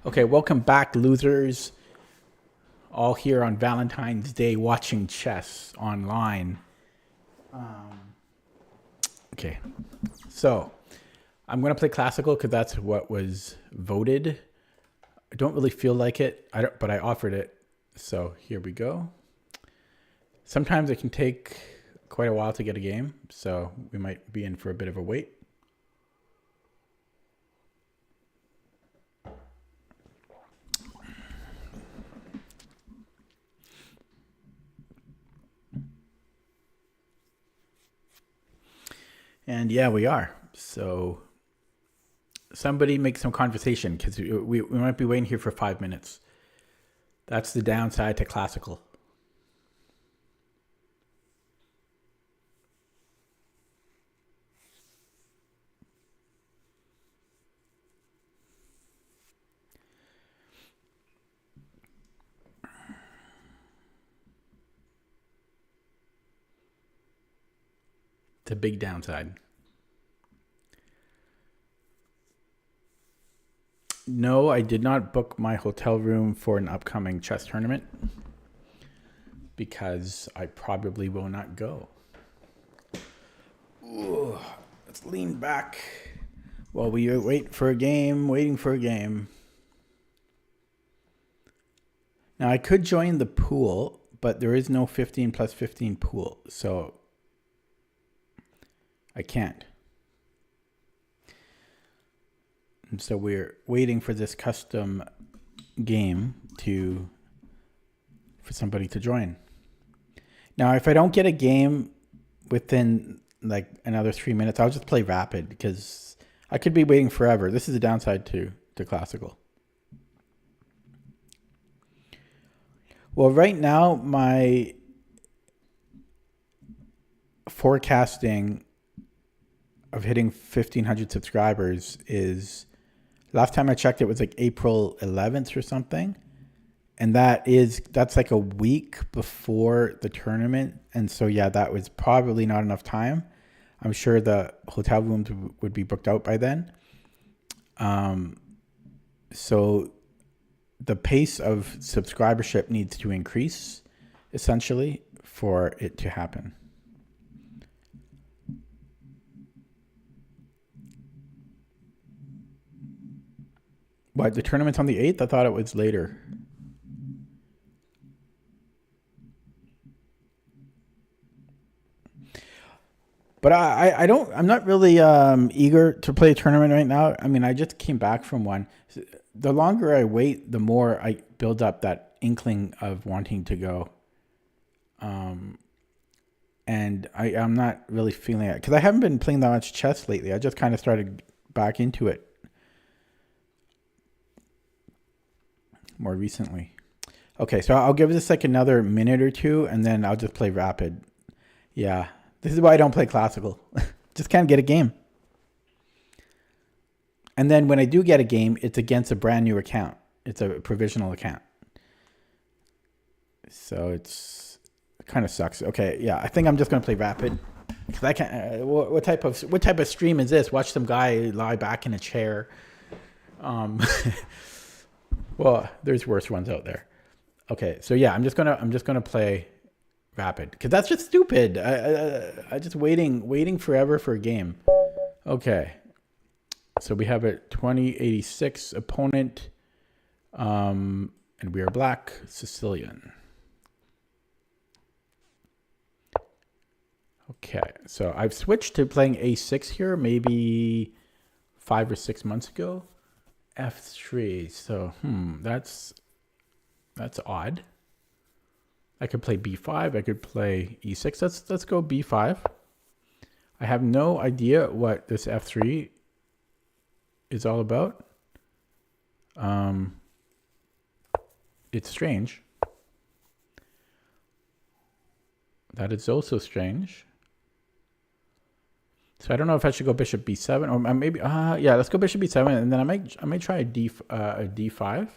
Speaker 1: Okay, welcome back, losers. All here on Valentine's Day watching chess online. Okay, so I'm going to play classical because that's what was voted. I don't really feel like it, but I offered it. So here we go. Sometimes it can take quite a while to get a game, so we might be in for a bit of a wait. And yeah, we are. So somebody make some conversation because we might be waiting here for 5 minutes. That's the downside to classical. It's a big downside. No, I did not book my hotel room for an upcoming chess tournament because I probably will not go. Ooh, let's lean back while we waiting for a game. Now, I could join the pool, but there is no 15 plus 15 pool, so I can't. And so we're waiting for this custom game for somebody to join. Now, if I don't get a game within like another 3 minutes, I'll just play rapid because I could be waiting forever. This is the downside to classical. Well, right now my forecasting of hitting 1,500 subscribers is, last time I checked, it was like April 11th or something. And that's like a week before the tournament. And so, yeah, that was probably not enough time. I'm sure the hotel rooms would be booked out by then. So the pace of subscribership needs to increase, essentially, for it to happen. What, the tournament's on the 8th? I thought it was later. But I'm not really eager to play a tournament right now. I mean, I just came back from one. The longer I wait, the more I build up that inkling of wanting to go. And I'm not really feeling it because I haven't been playing that much chess lately. I just kind of started back into it more recently. Okay, so I'll give this like another minute or two, and then I'll just play rapid. Yeah, this is why I don't play classical. Just can't get a game. And then when I do get a game, it's against a brand new account. It's a provisional account. So it kind of sucks. Okay, yeah, I think I'm just gonna play rapid because I can't. What type of stream is this? Watch some guy lie back in a chair. Well, there's worse ones out there. Okay, so yeah, I'm just gonna play rapid because that's just stupid. I just waiting forever for a game. Okay, so we have a 2086 opponent, and we are black Sicilian. Okay, so I've switched to playing A6 here, maybe 5 or 6 months ago. F3. So that's odd. I could play B5. I could play E6. Let's go B5. I have no idea what this F3 is all about. It's strange. That is also strange. So I don't know if I should go bishop b7 or maybe yeah, let's go bishop b7 and then I might try a d5.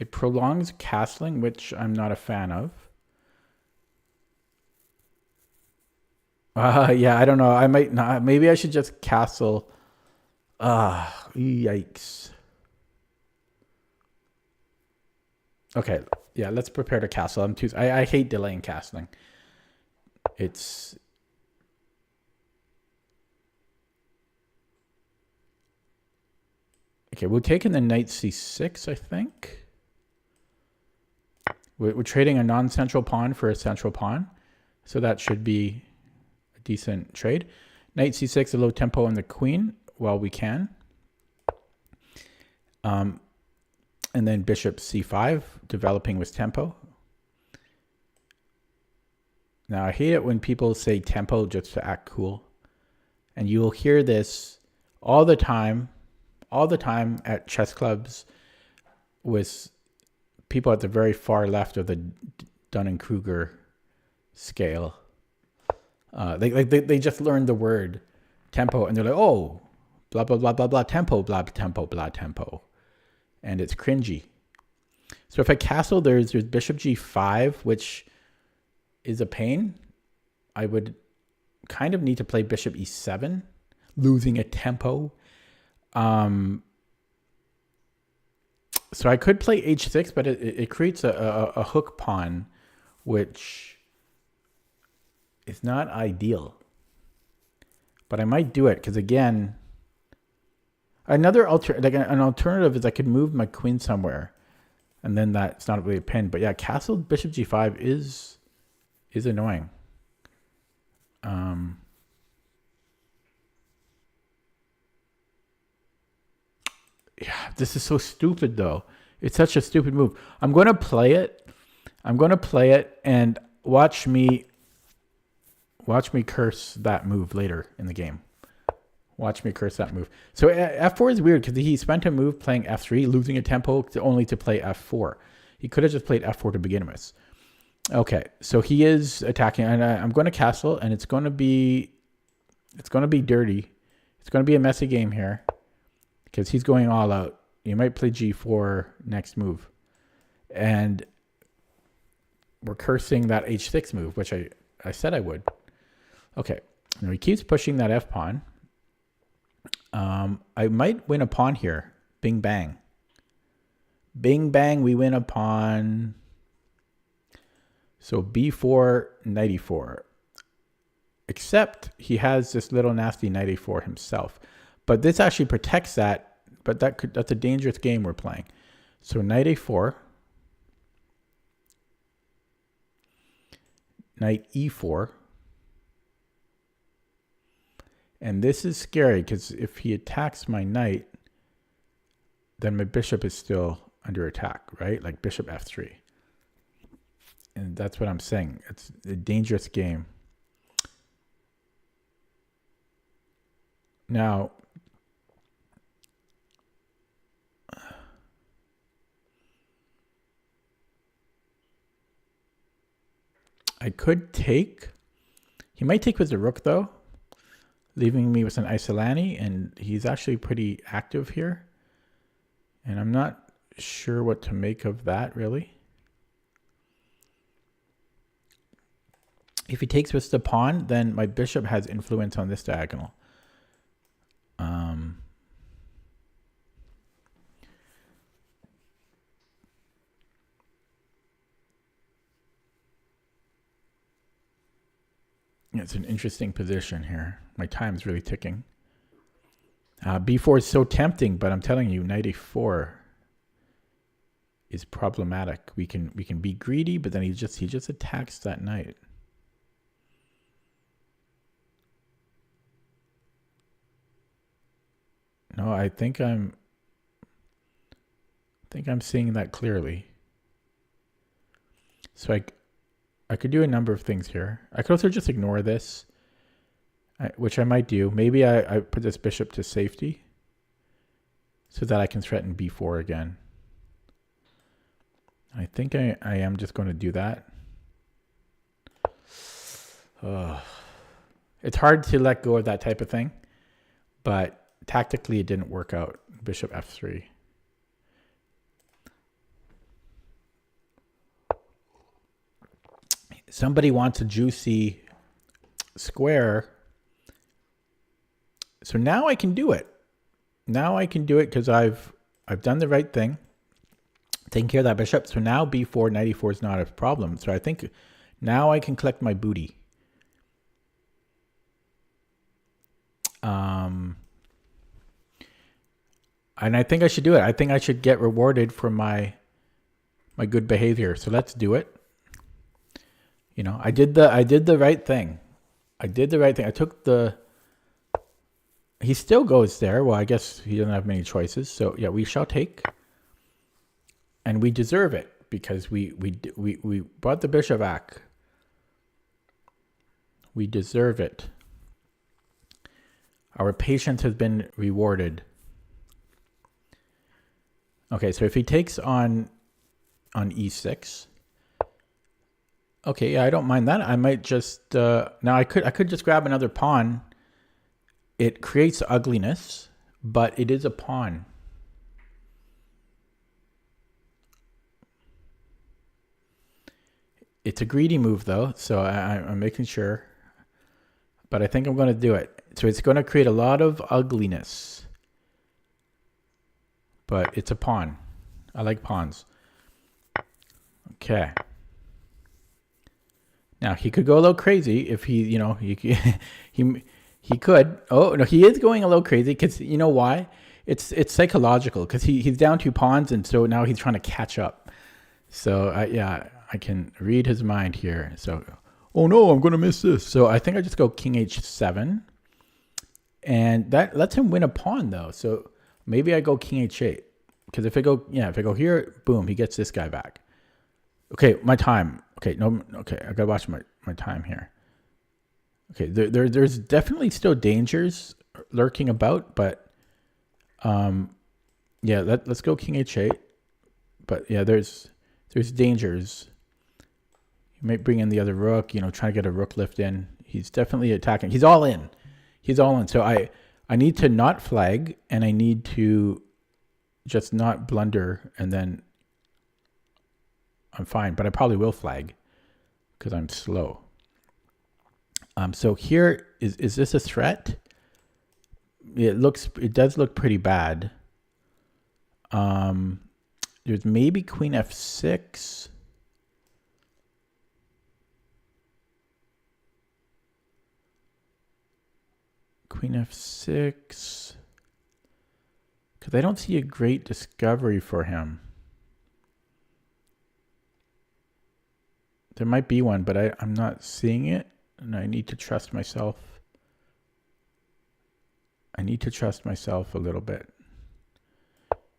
Speaker 1: It prolongs castling, which I'm not a fan of. Yeah, I don't know. I might not. Maybe I should just castle. Yikes. Okay, yeah, let's prepare to castle. I hate delaying castling. It's okay. We're taking the knight c6, I think. We're trading a non-central pawn for a central pawn, so that should be a decent trade. Knight c6, a low tempo on the queen while we can. And then bishop c5, developing with tempo. Now, I hate it when people say tempo just to act cool. And you will hear this all the time at chess clubs with people at the very far left of the Dunning-Kruger scale. They just learned the word tempo and they're like, oh, blah, blah, blah, blah, blah, tempo, blah, tempo, blah, tempo. And it's cringy. So if I castle, there's bishop g5, which is a pain. I would kind of need to play bishop e7, losing a tempo. So I could play h6, but it creates a hook pawn, which is not ideal. But I might do it because, again, an alternative is I could move my queen somewhere, and then that's not really a pin. But yeah, castle bishop g5 is annoying. Yeah, this is so stupid though. It's such a stupid move. I'm going to play it. And watch me curse that move later in the game. Watch me curse that move. So f4 is weird because he spent a move playing f3, losing a tempo only to play f4. He could have just played f4 to begin with. Okay, so he is attacking, and I'm going to castle, and it's going to be dirty. It's going to be a messy game here because he's going all out. You might play g4 next move, and we're cursing that h6 move, which I said I would. Okay, now he keeps pushing that f pawn. I might win a pawn here. Bing bang. Bing bang, we win a pawn. So b4, knight e4. Except he has this little nasty knight e4 himself. But this actually protects that. But that's a dangerous game we're playing. So knight a4. Knight e4. And this is scary because if he attacks my knight, then my bishop is still under attack, right? Like bishop f3. And that's what I'm saying. It's a dangerous game. Now, I could take. He might take with the rook, though, leaving me with an Isolani, and he's actually pretty active here. And I'm not sure what to make of that, really. If he takes with the pawn, then my bishop has influence on this diagonal. It's an interesting position here. My time's really ticking. b4 is so tempting, but I'm telling you, knight a4 is problematic. We can be greedy, but then he just attacks that knight. No, I think I'm seeing that clearly. So I could do a number of things here. I could also just ignore this, which I might do. Maybe I put this bishop to safety so that I can threaten b4 again. I think I am just going to do that. It's hard to let go of that type of thing, but tactically it didn't work out. Bishop f3. Somebody wants a juicy square. So now I can do it. Now I can do it because I've done the right thing. taking care of that bishop. So now b4, 94 is not a problem. So I think now I can collect my booty. And I think I should do it. I think I should get rewarded for my good behavior. So let's do it. You know, I did the right thing. I did the right thing. I took the. He still goes there. Well, I guess he doesn't have many choices. So yeah, we shall take. And we deserve it because we brought the bishop back. We deserve it. Our patience has been rewarded. Okay, so if he takes on e6, okay, yeah, I don't mind that. I might just now I could just grab another pawn. It creates ugliness, but it is a pawn. It's a greedy move though, so I'm making sure. But I think I'm going to do it. So it's going to create a lot of ugliness. But it's a pawn. I like pawns. Okay. Now he could go a little crazy if he, you know, he could. Oh no, he is going a little crazy because you know why? It's psychological because he's down 2 pawns and so now he's trying to catch up. So yeah, I can read his mind here. So oh no, I'm going to miss this. So I think I just go king h7, and that lets him win a pawn though. So maybe I go king h8 because if I go here, boom, he gets this guy back. Okay, my time. Okay, no, okay, I gotta watch my time here. Okay, there's definitely still dangers lurking about, but yeah, let's go king h8. But yeah, there's dangers. You might bring in the other rook, you know, try to get a rook lift in. He's definitely attacking. He's all in. He's all in. So I need to not flag, and I need to just not blunder, and then I'm fine. But I probably will flag because I'm slow. So here, is this a threat? It does look pretty bad. There's maybe queen f6. Queen f6. Because I don't see a great discovery for him. There might be one, but I'm not seeing it. And I need to trust myself. I need to trust myself a little bit.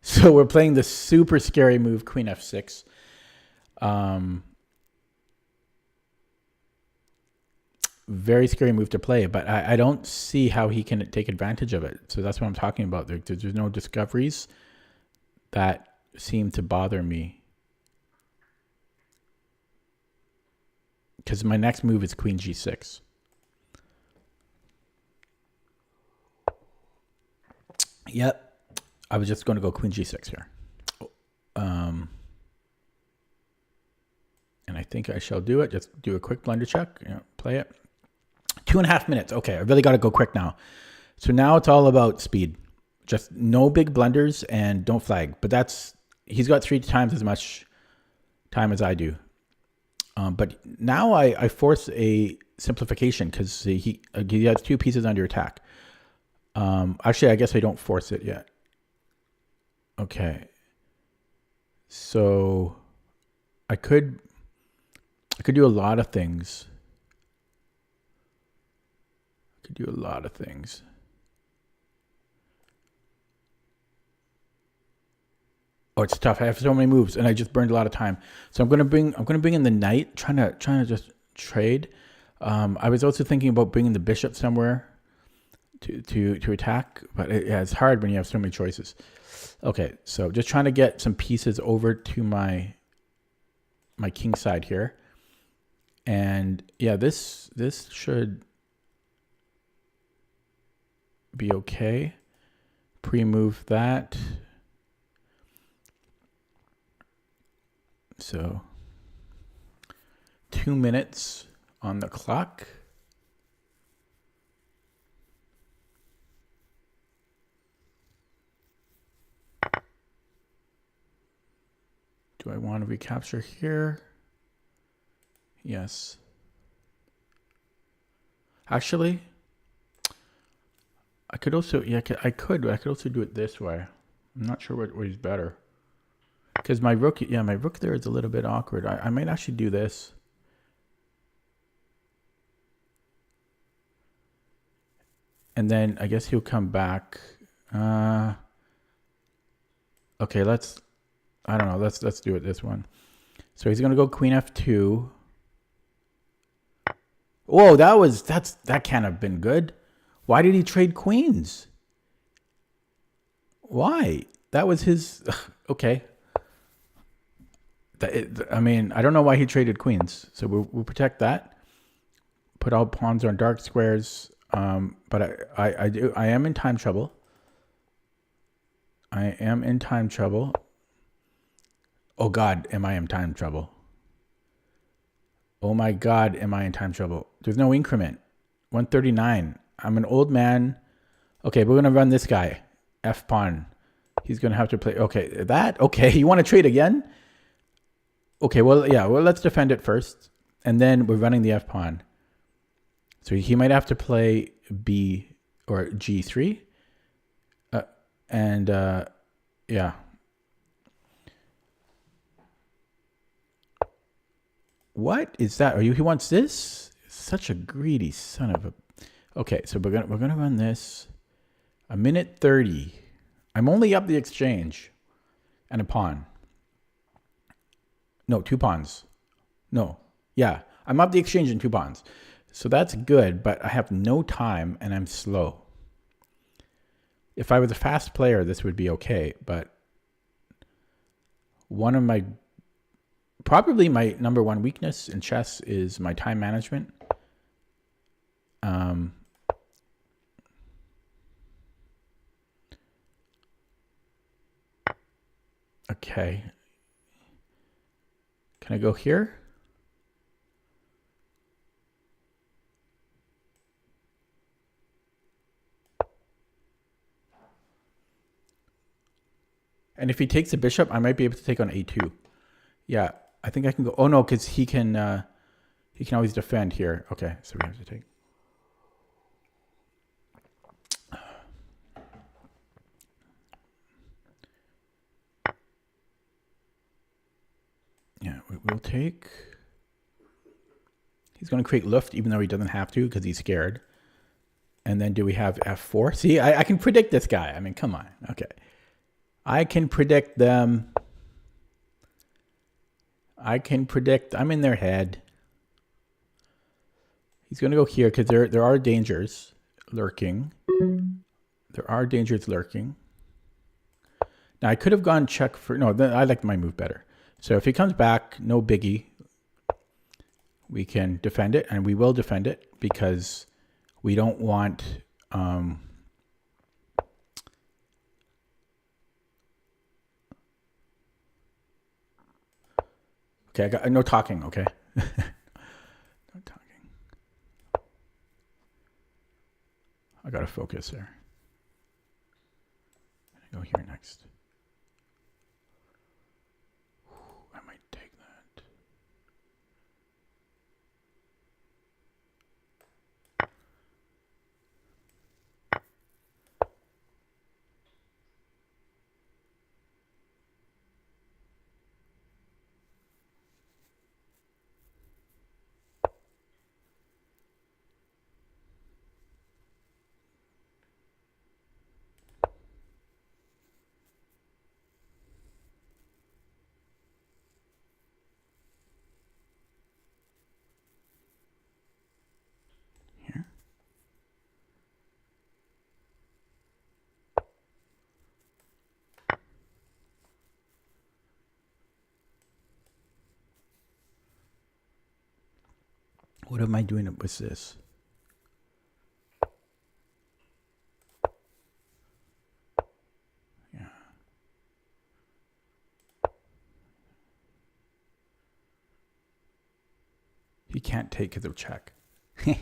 Speaker 1: So we're playing the super scary move, queen f6. Very scary move to play, but I don't see how he can take advantage of it. So that's what I'm talking about. There's no discoveries that seem to bother me. Because my next move is queen g6. Yep. I was just going to go queen g6 here. And I think I shall do it. Just do a quick blunder check. You know, play it. 2.5 minutes. Okay, I really got to go quick now. So now it's all about speed. Just no big blunders and don't flag. But he's got 3 times as much time as I do. But now I force a simplification because he has 2 pieces under attack. Actually, I guess I don't force it yet. Okay. So I could do a lot of things. Oh, it's tough. I have so many moves, and I just burned a lot of time. So I'm gonna bring in the knight, trying to just trade. I was also thinking about bringing the bishop somewhere to attack, but it's hard when you have so many choices. Okay, so just trying to get some pieces over to my king side here, and yeah, this should be okay. Pre-move that. So 2 minutes on the clock. Do I want to recapture here? Yes. Actually, I could also, yeah, I could also do it this way. I'm not sure what is better. Because my rook, yeah, my rook there is a little bit awkward. I might actually do this. And then I guess he'll come back. Okay, I don't know, let's do it this one. So he's gonna go queen f2. Whoa, that can't have been good. Why did he trade queens? Why? That was his, okay. I mean, I don't know why he traded queens. So we'll protect that. Put all pawns on dark squares. But I am in time trouble. I am in time trouble. Oh God, am I in time trouble? Oh my God, am I in time trouble? There's no increment. 139. I'm an old man. Okay, we're gonna run this guy. F pawn. He's gonna have to play. Okay, okay. You want to trade again? Okay, well, yeah. Well, let's defend it first, and then we're running the F pawn. So he might have to play B or G3, yeah. What is that? He wants this? Such a greedy son of a. Okay, so we're gonna run this. A minute 30. I'm only up the exchange, and a pawn. No, 2 pawns. No, yeah, I'm up the exchange in 2 pawns. So that's good, but I have no time and I'm slow. If I was a fast player, this would be okay, but probably my number 1 weakness in chess is my time management. Okay. Can I go here? And if he takes the bishop, I might be able to take on a2. Yeah, I think I can go. Oh no, because he can always defend here. Okay, so we have to take. Yeah, we'll take. He's going to create Luft, even though he doesn't have to because he's scared. And then do we have f4? See, I can predict this guy. I mean, come on. Okay. I can predict them. I'm in their head. He's going to go here because there are dangers lurking. There are dangers lurking. Now, I could have gone check for... No, I like my move better. So if he comes back, no biggie. We can defend it, and we will defend it because we don't want... Okay, I got no talking, okay? No talking. I got to focus there. Go here next. I might take that. Here. What am I doing with this? Yeah. He can't take because of check. Okay.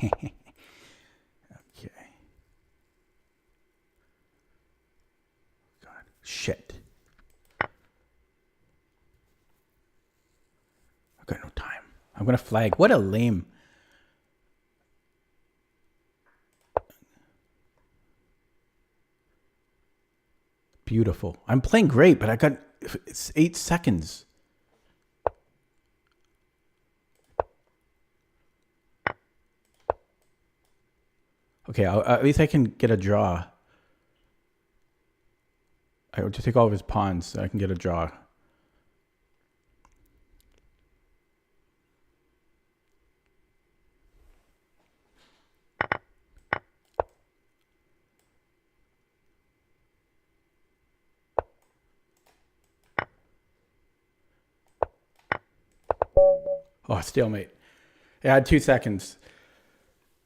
Speaker 1: God. Shit. I'm going to flag. What a lame. Beautiful. I'm playing great, but it's 8 seconds. Okay, at least I can get a draw. I will just take all of his pawns so I can get a draw. Oh, stalemate. I had 2 seconds.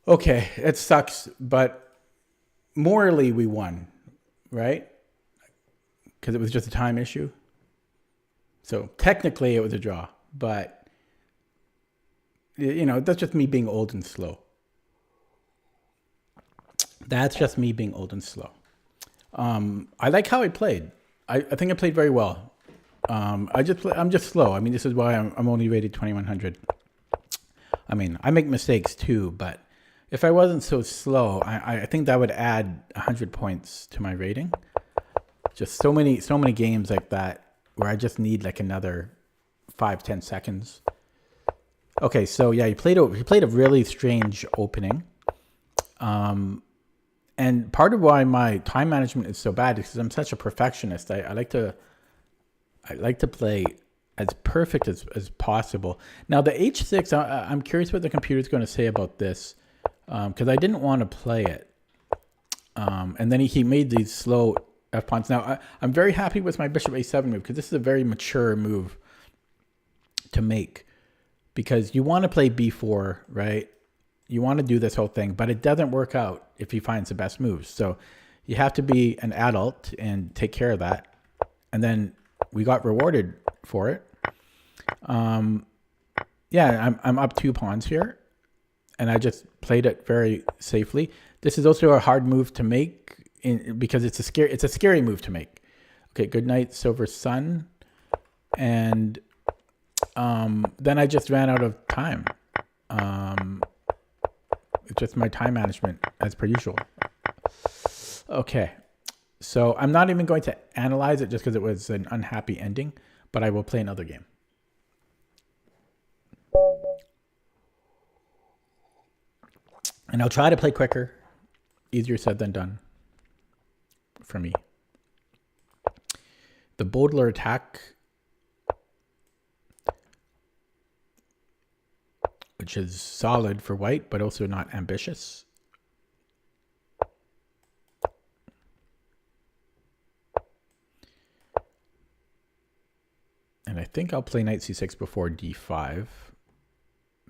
Speaker 1: Okay, it sucks, but morally we won, right? Because it was just a time issue. So technically it was a draw, but you know, that's just me being old and slow. That's just me being old and slow. I like how I played. I think I played very well. I'm just slow. I mean, this is why I'm only rated 2100. I mean, I make mistakes too, but if I wasn't so slow, I think that would add 100 points to my rating. Just so many games like that where I just need like another 5-10 seconds. Okay, so yeah, he played a really strange opening. And part of why my time management is so bad is because I'm such a perfectionist. I like to play as perfect as possible. Now the H6, I'm curious what the computer's going to say about this, because I didn't want to play it. And then he made these slow F pawns. Now I'm very happy with my Bishop A7 move because this is a very mature move to make, because you want to play B4, right? You want to do this whole thing, but it doesn't work out if he finds the best moves. So you have to be an adult and take care of that. And then we got rewarded for it. Yeah, I'm up 2 pawns here, and I just played it very safely. This is also a hard move to make because it's a scary move to make. Okay, good night, Silver Sun, and then I just ran out of time. It's just my time management as per usual. Okay, so I'm not even going to analyze it just because it was an unhappy ending, but I will play another game. And I'll try to play quicker. Easier said than done for me. The Baudelaire attack, which is solid for white, but also not ambitious. And I think I'll play knight c6 before d5.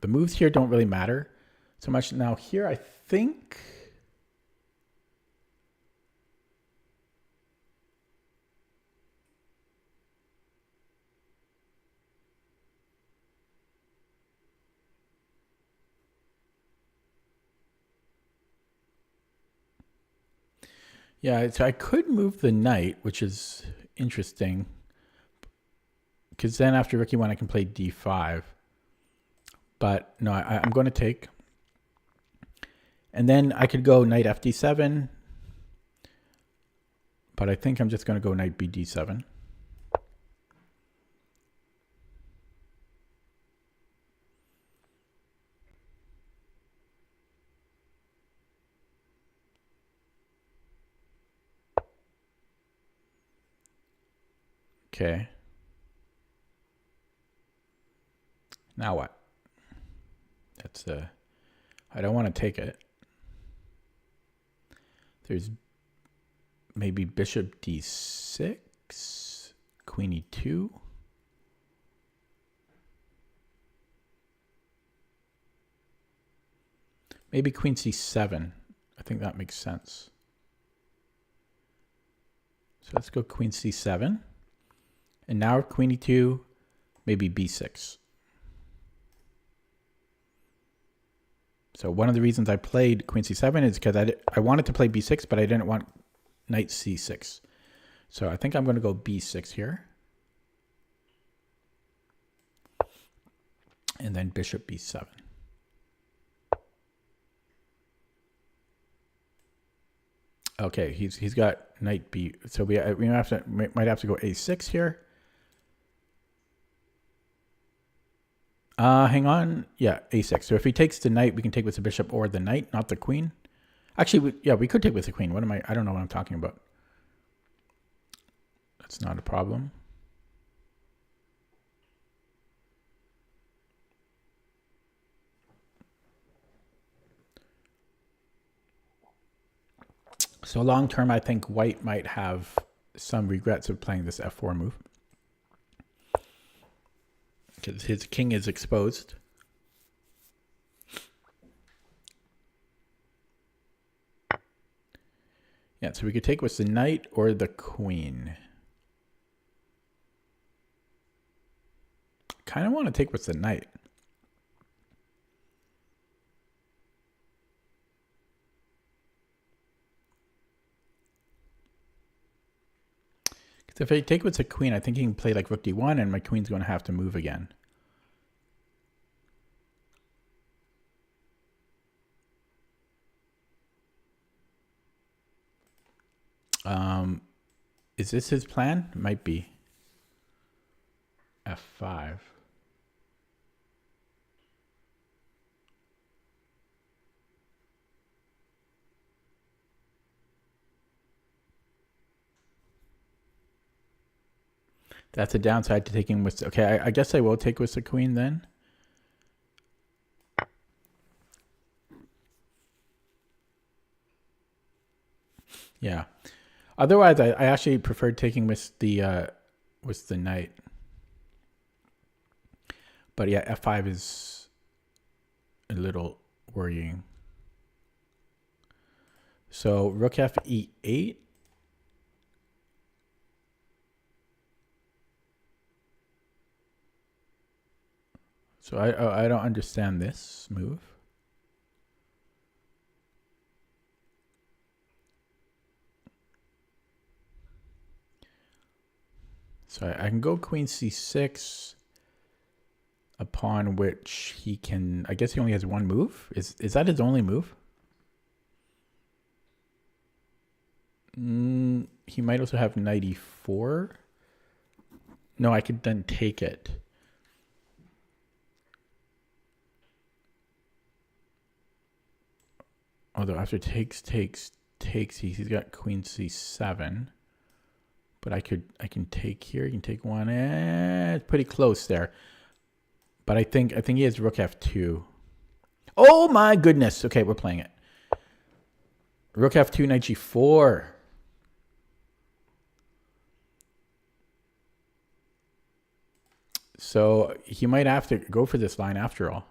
Speaker 1: The moves here don't really matter so much. Now here I think... Yeah, so I could move the knight, which is interesting, because then after rook e1 I can play d5. But no, I'm going to take. And then I could go knight fd7, but I think I'm just going to go knight bd7. Okay. Now what? That's I don't want to take it. There's maybe bishop d6, queen e2. Maybe queen c7. I think that makes sense. So let's go queen c7. And now queen e2, maybe b6. So one of the reasons I played queen c7 is because I wanted to play b6, but I didn't want knight c6. So I think I'm going to go b6 here. And then bishop b7. Okay, he's got knight b. So we might have to go a6 here. Hang on. Yeah, a6. So if he takes the knight, we can take with the bishop or the knight, not the queen. Actually, we could take with the queen. I don't know what I'm talking about. That's not a problem. So long term, I think white might have some regrets of playing this f4 move, because his king is exposed. Yeah, so we could take with the knight or the queen. Kind of want to take with the knight. Because if I take with the queen, I think he can play like rook d1, and my queen's going to have to move again. Is this his plan? It might be. f5. That's a downside to taking with... Okay, I guess I will take with the queen then. Yeah. Otherwise, I actually prefer taking with the knight. But yeah, f5 is a little worrying. So rook f e8. So I don't understand this move. So I can go queen c6, upon which he can... I guess he only has one move. Is that his only move? He might also have knight e4. No, I could then take it. Although after takes, he's got queen c7. But I can take here. You can take one. It's pretty close there. But I think he has rook f2. Oh my goodness. Okay, we're playing it. Rook f2, knight g4. So he might have to go for this line after all.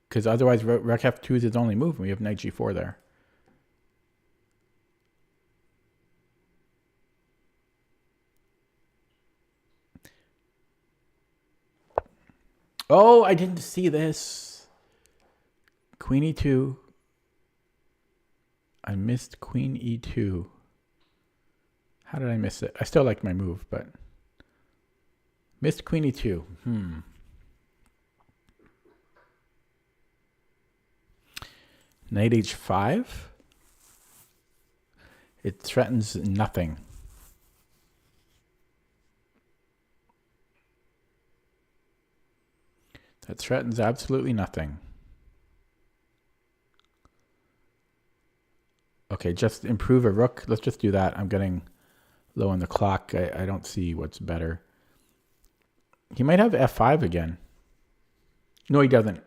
Speaker 1: Because otherwise rook f2 is his only move, and we have knight g4 there. Oh, I didn't see this. Queen e2. I missed queen e2. How did I miss it? I still like my move, but missed queen e2. Knight h5. It threatens nothing. That threatens absolutely nothing. Okay, just improve a rook. Let's just do that. I'm getting low on the clock. I don't see what's better. He might have f5 again. No, he doesn't.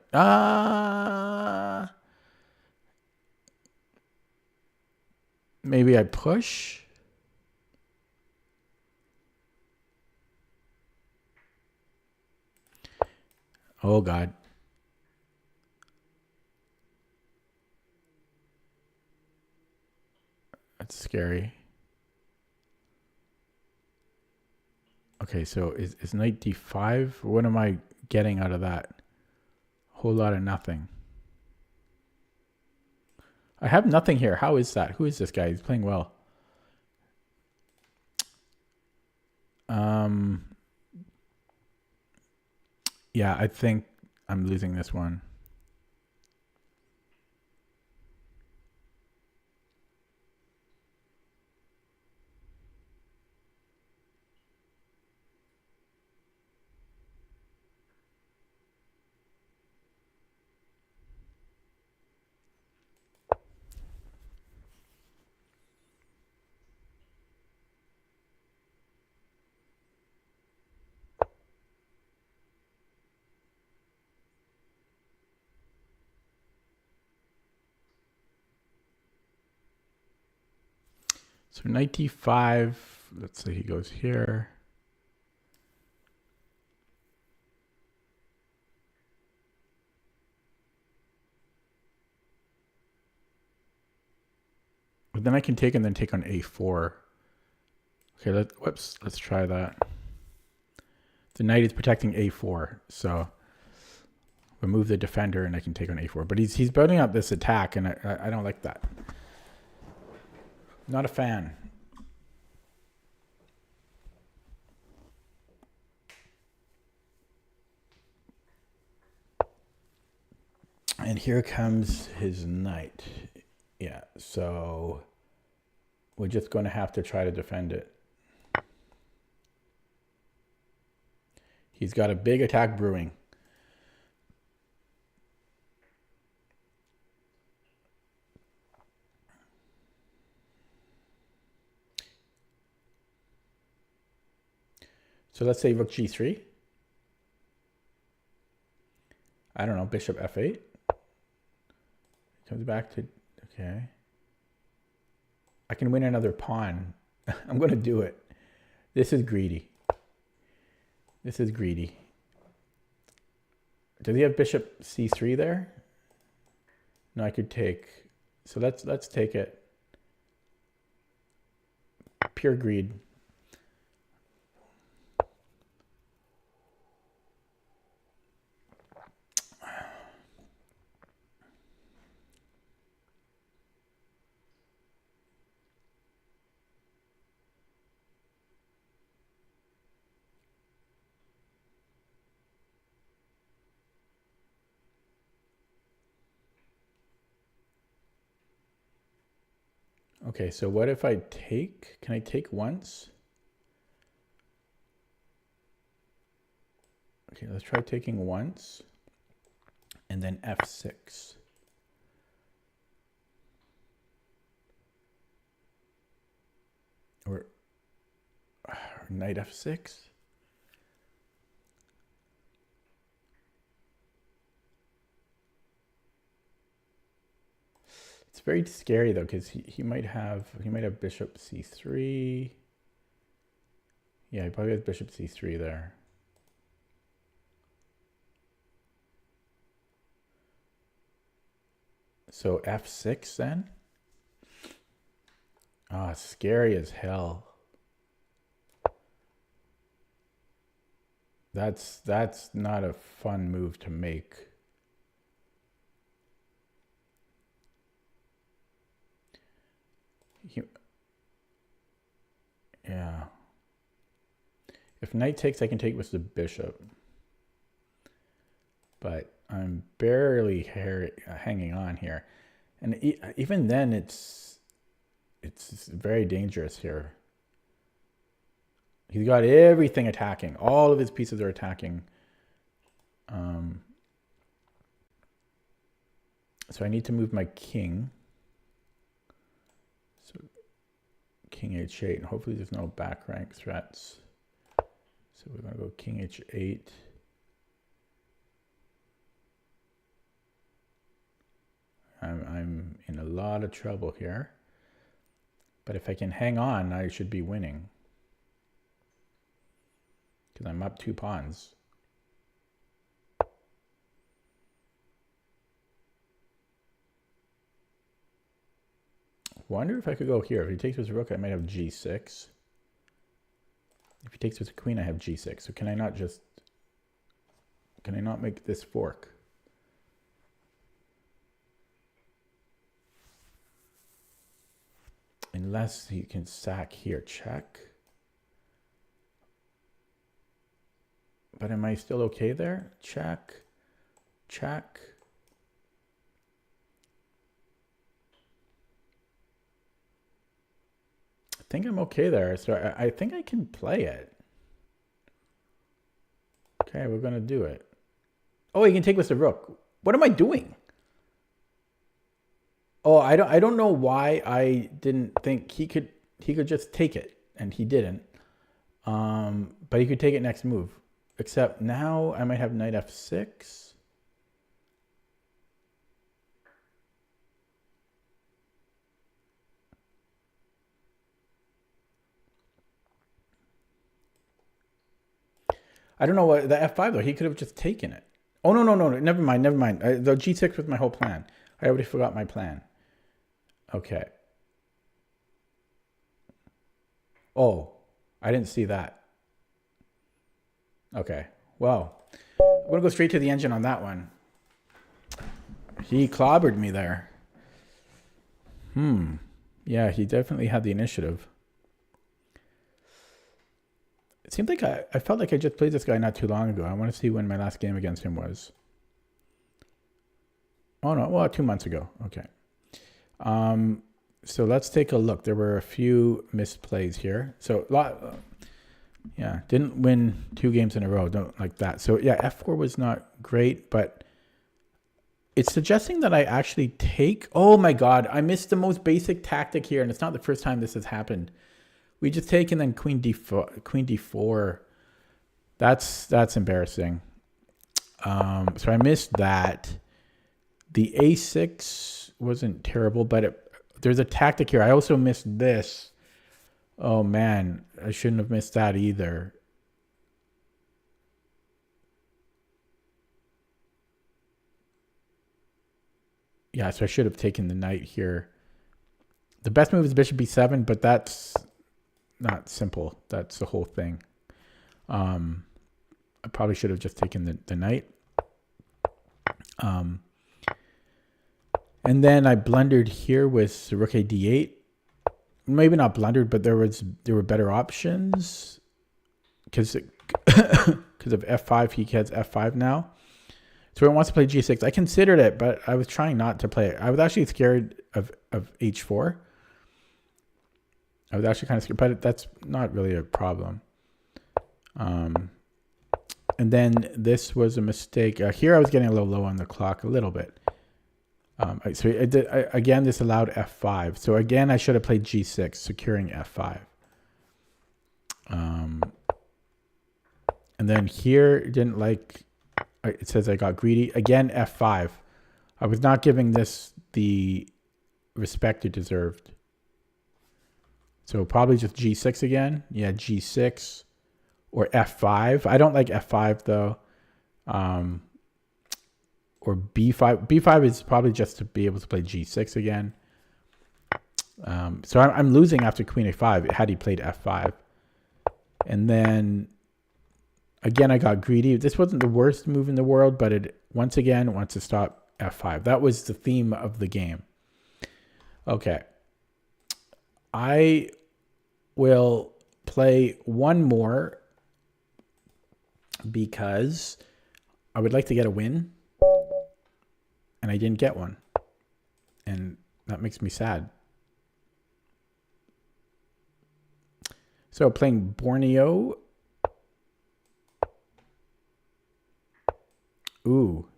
Speaker 1: Maybe I push. Oh, God. That's scary. Okay, so is knight d5? What am I getting out of that? A whole lot of nothing. I have nothing here. How is that? Who is this guy? He's playing well. Yeah, I think I'm losing this one. So knight d5, let's say he goes here. But then I can take and then take on a4. Okay, let's try that. The knight is protecting a4, so remove the defender and I can take on a4. But he's building up this attack, and I don't like that. Not a fan. And here comes his knight. Yeah, so we're just going to have to try to defend it. He's got a big attack brewing. So let's say rook g3. I don't know, bishop f8. Comes back to, okay. I can win another pawn. I'm going to do it. This is greedy. This is greedy. Does he have bishop c3 there? No, I could take. So let's take it. Pure greed. Okay, so what if I take? Can I take once? Okay, let's try taking once. And then f6. Or knight f6. It's very scary though, because he might have bishop c3. Yeah, he probably has bishop c3 there. So f6 then? Ah, scary as hell. That's not a fun move to make. Yeah. If knight takes, I can take with the bishop. But I'm barely hanging on here. And even then, it's very dangerous here. He's got everything attacking. All of his pieces are attacking. So I need to move my king. So king h8. And hopefully there's no back rank threats. So we're going to go king h8. I'm in a lot of trouble here. But if I can hang on, I should be winning. Because I'm up 2 pawns. Wonder if I could go here. If he takes with rook, I might have g6. If he takes with the queen, I have g6. So can I not make this fork? Unless he can sack here, check. but am I still okay there? Check. Check. I think I'm okay there. So I think I can play it. Okay, we're going to do it. Oh, he can take with the rook. What am I doing? Oh, I don't know why I didn't think he could just take it, and he didn't. But he could take it next move. Except now I might have knight f6. I don't know what the f5 though. He could have just taken it. Oh no. Never mind. The g6 was my whole plan. I already forgot my plan. Okay. Oh, I didn't see that. Okay. Well, I'm gonna go straight to the engine on that one. He clobbered me there. Yeah, he definitely had the initiative. It seemed like I felt like I just played this guy not too long ago. I want to see when my last game against him was. Oh no, well, 2 months ago. Okay. So let's take a look. There were a few missed plays here. So yeah, didn't win 2 games in a row. Don't like that. So yeah, f4 was not great, but it's suggesting that I actually take. Oh my God, I missed the most basic tactic here, and it's not the first time this has happened. We just take and then queen d4. That's embarrassing. So I missed that. The a6 wasn't terrible, but there's a tactic here. I also missed this. Oh man, I shouldn't have missed that either. Yeah, so I should have taken the knight here. The best move is bishop b7, but that's not simple. That's the whole thing. I probably should have just taken the knight. And then I blundered here with rook a d8. Maybe not blundered, but there were better options because of f5. He has f5 now. So he wants to play g6. I considered it, but I was trying not to play it. I was actually scared of h4. I was actually kind of scared, but that's not really a problem. And then this was a mistake. Here I was getting a little low on the clock, a little bit. So again, this allowed f5. So again, I should have played g6, securing f5. And then here, didn't like, it says I got greedy. Again, f5. I was not giving this the respect it deserved. So probably just g6 again. Yeah, g6 or f5. I don't like f5 though. Or b5. b5 is probably just to be able to play g6 again. So I'm losing after queen a5 had he played f5. And then again, I got greedy. This wasn't the worst move in the world, but it once again wants to stop f5. That was the theme of the game. Okay. I will play one more because I would like to get a win. And I didn't get one. And that makes me sad. So playing Borneo. Ooh.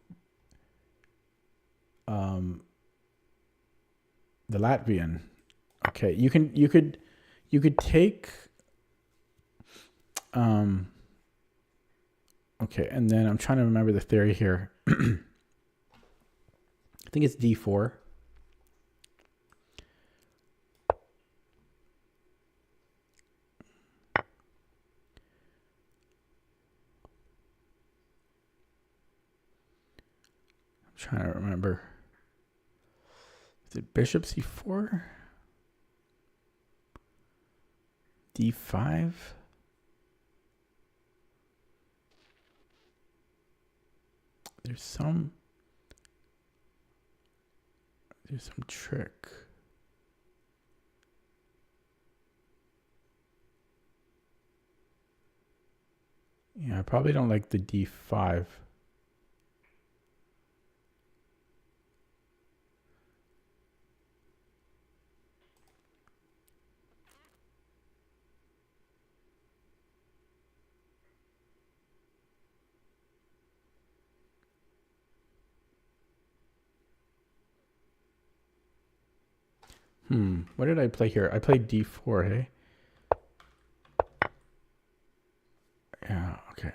Speaker 1: The Latvian. Okay, you could take okay, and then I'm trying to remember the theory here. I think it's d4. I'm trying to remember. Is it bishop c4? d5? There's some trick. Yeah, I probably don't like the d5. What did I play here? I played d4, hey? Yeah, okay.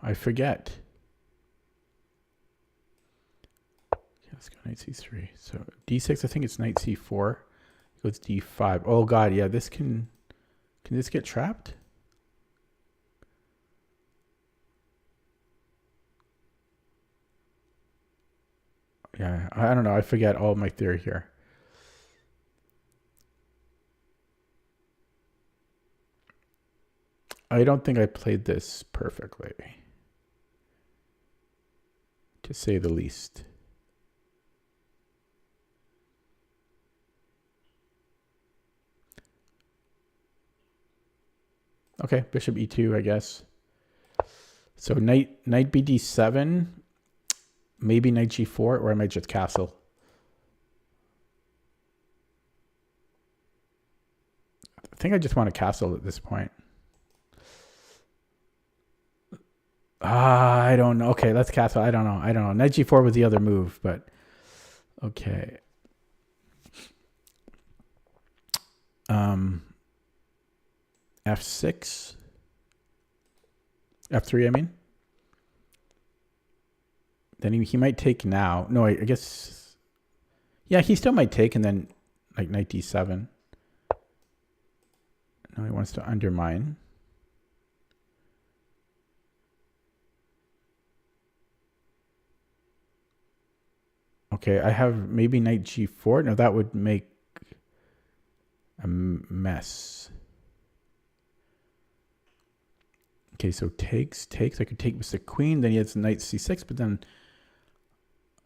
Speaker 1: I forget. Okay, let's go knight c3. So d6, I think it's knight c4. Goes d5. Oh god, yeah, this can this get trapped? Yeah, I don't know. I forget all my theory here. I don't think I played this perfectly, to say the least. Okay, bishop e2, I guess. So knight bd7, maybe knight g4, or I might just castle. I think I just want to castle at this point. I don't know. Okay, let's castle. I don't know. Knight g4 was the other move, but okay. F6. F3, I mean. Then he might take now. No, I guess. Yeah, he still might take, and then like knight d7. No, he wants to undermine. Okay, I have maybe knight g4. No, that would make a mess. Okay, so takes. I could take with the queen. Then he has knight c6, but then.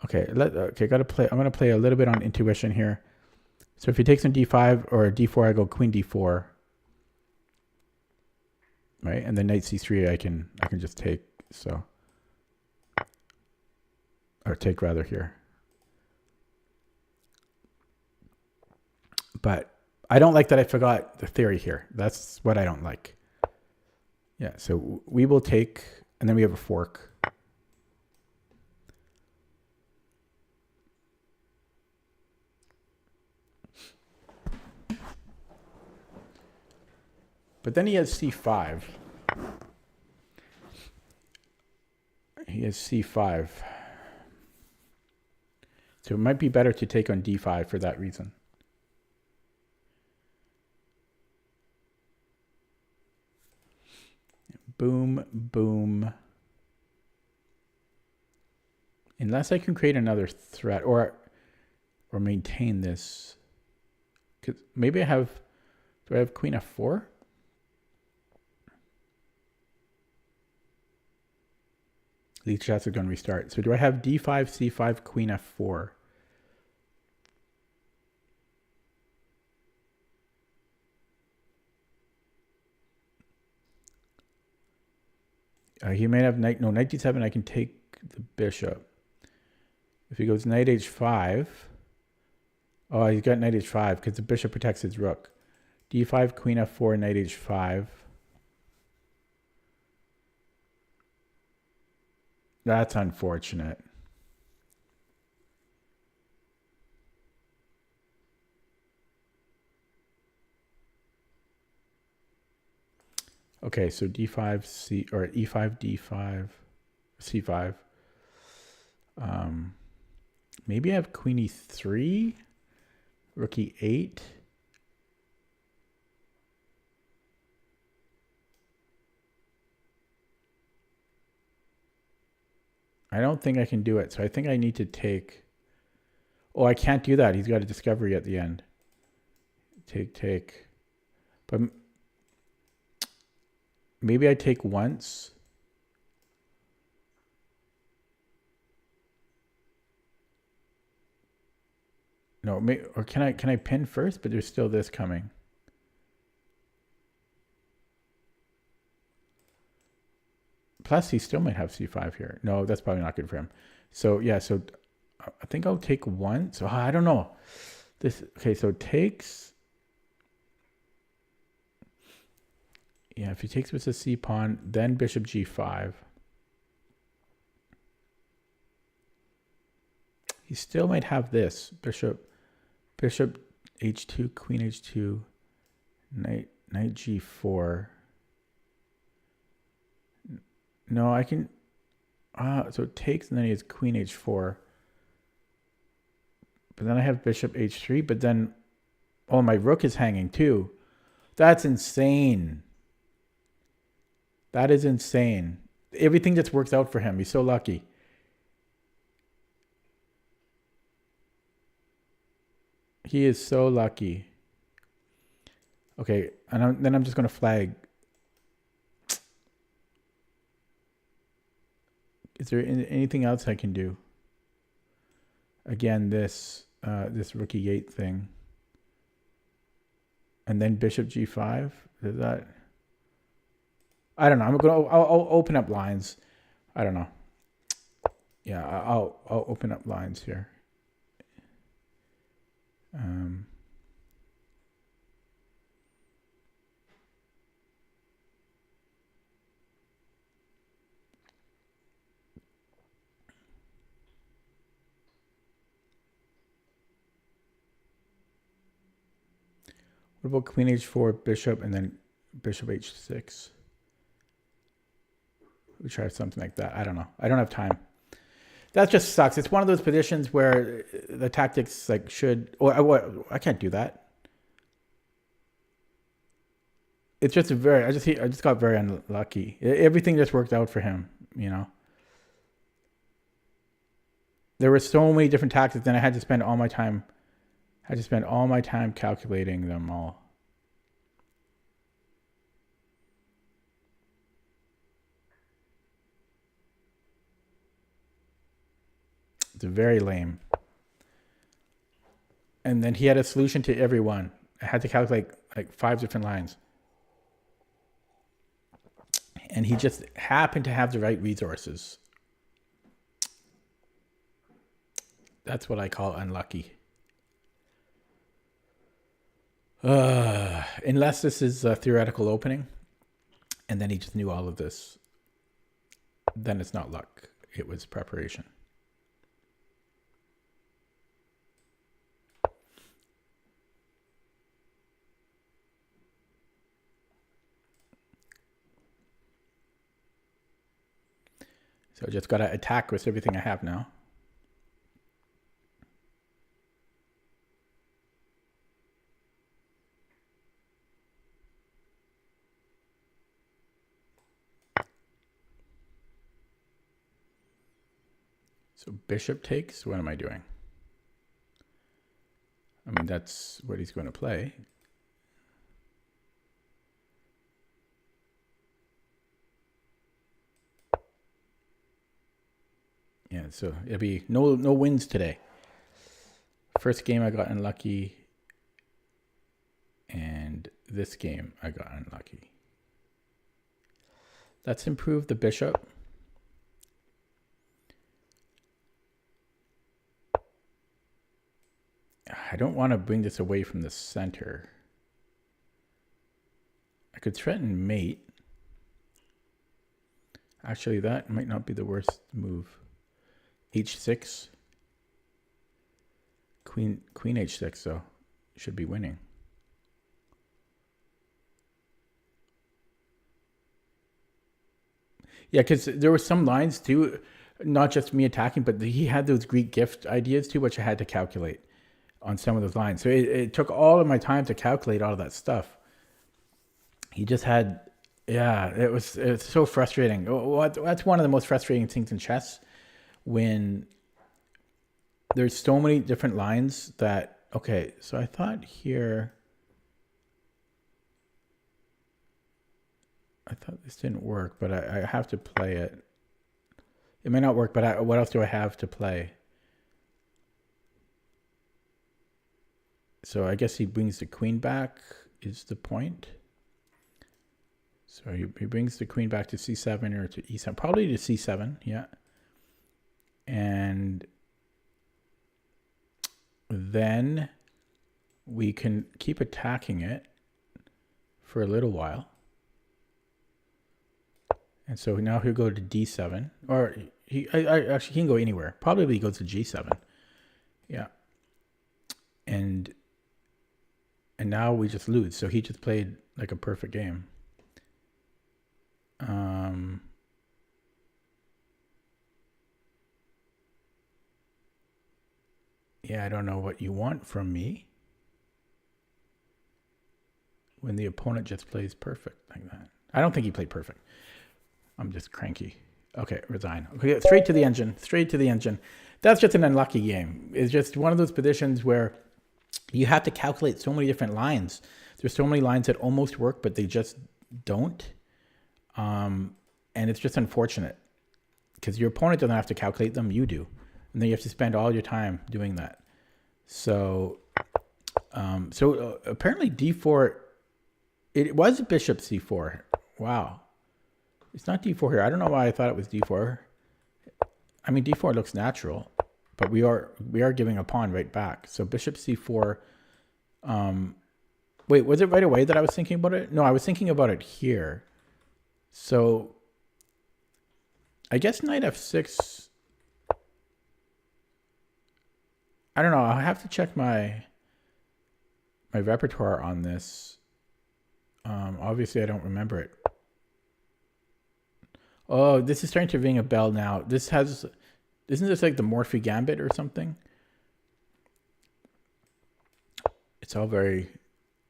Speaker 1: Okay, gotta play. I'm gonna play a little bit on intuition here. So if he takes on d5 or d4, I go queen d4. Right, and then knight c3, I can just take. So, or take rather here. But I don't like that I forgot the theory here. That's what I don't like. Yeah, so we will take, and then we have a fork. But then he has c5. He has c5. So it might be better to take on d5 for that reason. Boom, boom. Unless I can create another threat or maintain this. Cause maybe I have, do I have queen f4? These shots are going to restart. So do I have d5, c5, queen f4? He may have knight d7. I can take the bishop. If he goes knight h5, oh, he's got knight h5 because the bishop protects his rook. d5, queen f4, knight h5. That's unfortunate. Okay, so d5, c, or e5, d5, c5. Maybe I have queen e3, rook e8. I don't think I can do it, so I think I need to take. Oh, I can't do that. He's got a discovery at the end. Take. But maybe I take once. No, or can I pin first? But there's still this coming. Plus, he still might have c5 here. No, that's probably not good for him. So yeah, so I think I'll take one. So I don't know. This okay. So takes. Yeah, if he takes with a c pawn, then bishop g5. He still might have this bishop h2, queen h2, knight g4. No, I can. So it takes, and then he has queen h4. But then I have bishop h3. But then, oh, my rook is hanging too. That's insane. That is insane. Everything just works out for him. He's so lucky. He is so lucky. Okay, and then I'm just going to flag. Is there anything else I can do? Again, this rookie gate thing. And then bishop g5. Is that? I don't know. I'll open up lines. I don't know. Yeah, I'll open up lines here. What about queen h4, bishop, and then bishop h6? We try something like that. I don't know. I don't have time. That just sucks. It's one of those positions where the tactics like should, or I can't do that. It's just I just got very unlucky. Everything just worked out for him, you know. There were so many different tactics, and I had to spend all my time. Calculating them all. It's very lame. And then he had a solution to every one. I had to calculate like 5 different lines. And he just happened to have the right resources. That's what I call unlucky. Unless this is a theoretical opening, and then he just knew all of this, then it's not luck. It was preparation. So I just got to attack with everything I have now. So bishop takes. What am I doing? I mean, that's what he's going to play. Yeah, so it'll be no wins today. First game I got unlucky, and this game I got unlucky. Let's improve the bishop. I don't want to bring this away from the center. I could threaten mate. Actually, that might not be the worst move. H6. Queen H6, though. Should be winning. Yeah, because there were some lines, too, not just me attacking, but he had those Greek gift ideas, too, which I had to calculate on some of those lines. So it took all of my time to calculate all of that stuff. He just had, yeah, it's so frustrating. That's one of the most frustrating things in chess, when there's so many different lines that, okay, so I thought here, I thought this didn't work, but I have to play it. It may not work, but what else do I have to play? So I guess he brings the queen back is the point. So he brings the queen back to c7 or to e7, probably to c7, yeah. And then we can keep attacking it for a little while. And so now he'll go to d7, or actually he can go anywhere. Probably he goes to g7. Yeah. And now we just lose. So he just played like a perfect game. Yeah, I don't know what you want from me when the opponent just plays perfect like that. I don't think he played perfect. I'm just cranky. Okay, resign. Okay, straight to the engine. Straight to the engine. That's just an unlucky game. It's just one of those positions where you have to calculate so many different lines. There's so many lines that almost work, but they just don't. And it's just unfortunate because your opponent doesn't have to calculate them. You do. And then you have to spend all your time doing that. So, apparently d4, it was bishop c4. Wow. It's not d4 here. I don't know why I thought it was d4. I mean, d4 looks natural, but we are giving a pawn right back. So bishop c4. Wait, was it right away that I was thinking about it? No, I was thinking about it here. So I guess knight f6. I don't know. I'll have to check my repertoire on this. Obviously, I don't remember it. Oh, this is starting to ring a bell now. This has, isn't this like the Morphy Gambit or something? It's all very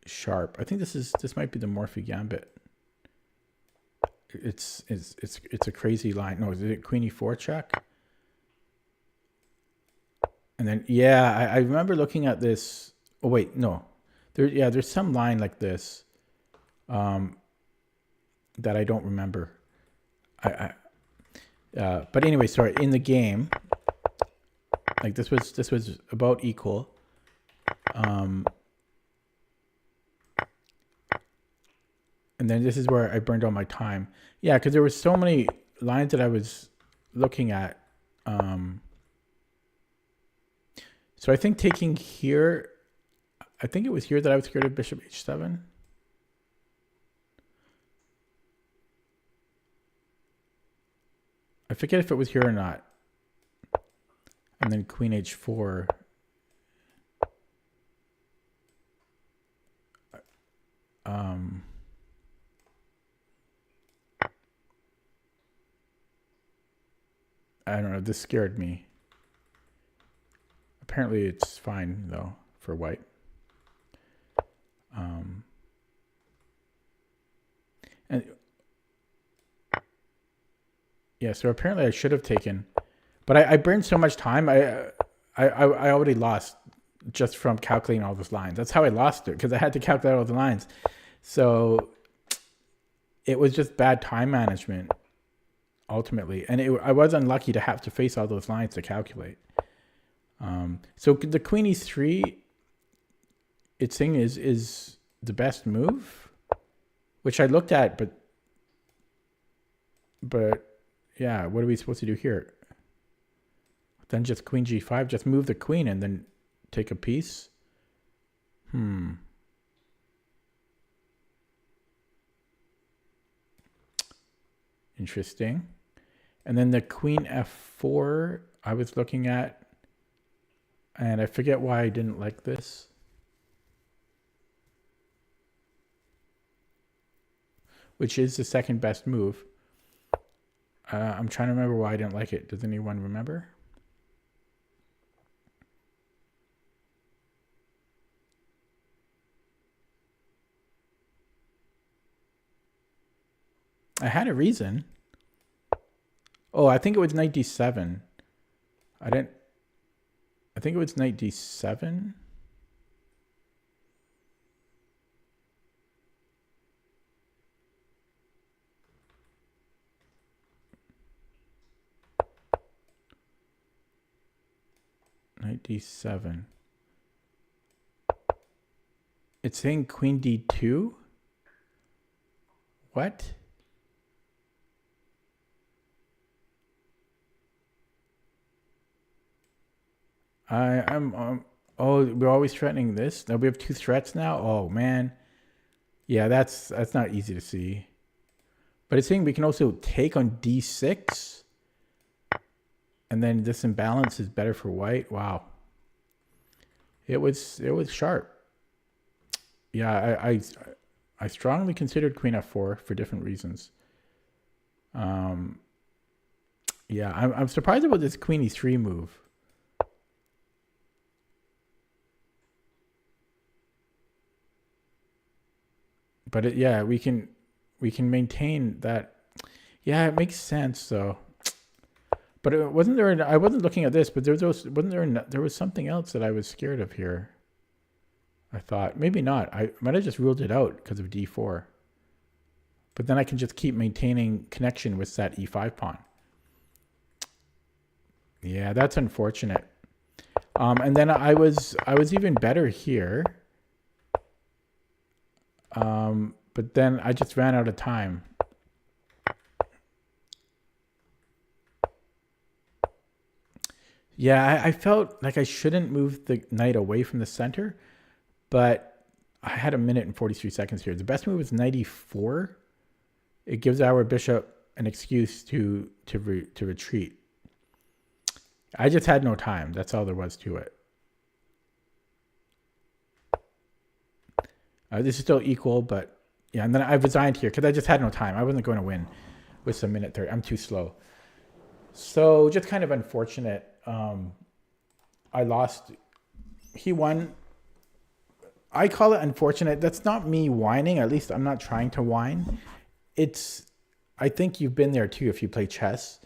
Speaker 1: sharp. I think this might be the Morphy Gambit. It's a crazy line. No, is it Queen e4 check? And then yeah, I remember looking at this. Oh wait, no, there's some line like this, that I don't remember. But anyway, sorry. In the game, like this was about equal. And then this is where I burned all my time. Yeah, because there were so many lines that I was looking at. So I think taking here, I think it was here that I was scared of bishop h7. I forget if it was here or not. And then queen h4. I don't know. This scared me. Apparently it's fine though for white. And yeah, so apparently I should have taken, but I burned so much time. I already lost just from calculating all those lines. That's how I lost it, because I had to calculate all the lines. So it was just bad time management ultimately, and I was unlucky to have to face all those lines to calculate. So the queen e3, it's saying is the best move, which I looked at, but yeah, what are we supposed to do here? Then just queen g5, just move the queen and then take a piece. Interesting. And then the queen f4 I was looking at, and I forget why I didn't like this. Which is the second best move. I'm trying to remember why I didn't like it. Does anyone remember? I had a reason. Oh, I think it was knight d7. I think it was knight d7. Knight d7. It's saying queen d2. What? I'm oh, we're always threatening this. Now we have 2 threats now. Oh man. Yeah, that's not easy to see. But it's saying we can also take on d6. And then this imbalance is better for white. Wow. It was sharp. Yeah, I strongly considered queen f4 for different reasons. Yeah, I'm surprised about this queen e3 move. But yeah, we can maintain that. Yeah, it makes sense though. But it wasn't there. I wasn't looking at this, but there was something else that I was scared of here. I thought maybe not. I might have just ruled it out because of d4. But then I can just keep maintaining connection with that e5 pawn. Yeah, that's unfortunate. And then I was even better here. But then I just ran out of time. Yeah, I felt like I shouldn't move the knight away from the center, but I had a minute and 43 seconds here. The best move is knight e4. It gives our bishop an excuse to retreat. I just had no time. That's all there was to it. This is still equal, but yeah, and then I resigned here because I just had no time. I wasn't going to win with some minute 30. I'm too slow. So just kind of unfortunate. I lost. He won. I call it unfortunate. That's not me whining. At least I'm not trying to whine. I think you've been there too if you play chess,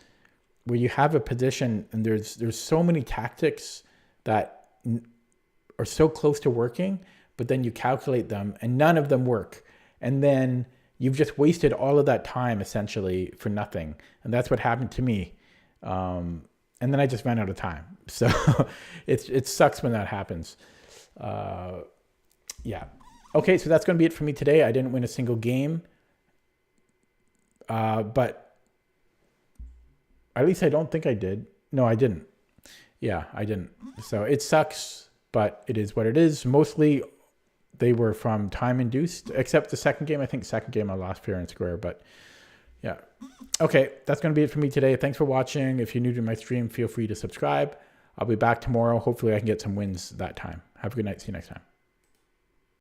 Speaker 1: where you have a position and there's so many tactics that are so close to working, but then you calculate them and none of them work. And then you've just wasted all of that time essentially for nothing. And that's what happened to me. And then I just ran out of time. So it sucks when that happens. Yeah. Okay, so that's going to be it for me today. I didn't win a single game. But at least I don't think I did. No, I didn't. Yeah, I didn't. So it sucks, but it is what it is. Mostly they were from time induced, except the second game. I think second game I lost fair and square, but yeah. Okay, that's going to be it for me today. Thanks for watching. If you're new to my stream, feel free to subscribe. I'll be back tomorrow. Hopefully I can get some wins that time. Have a good night. See you next time.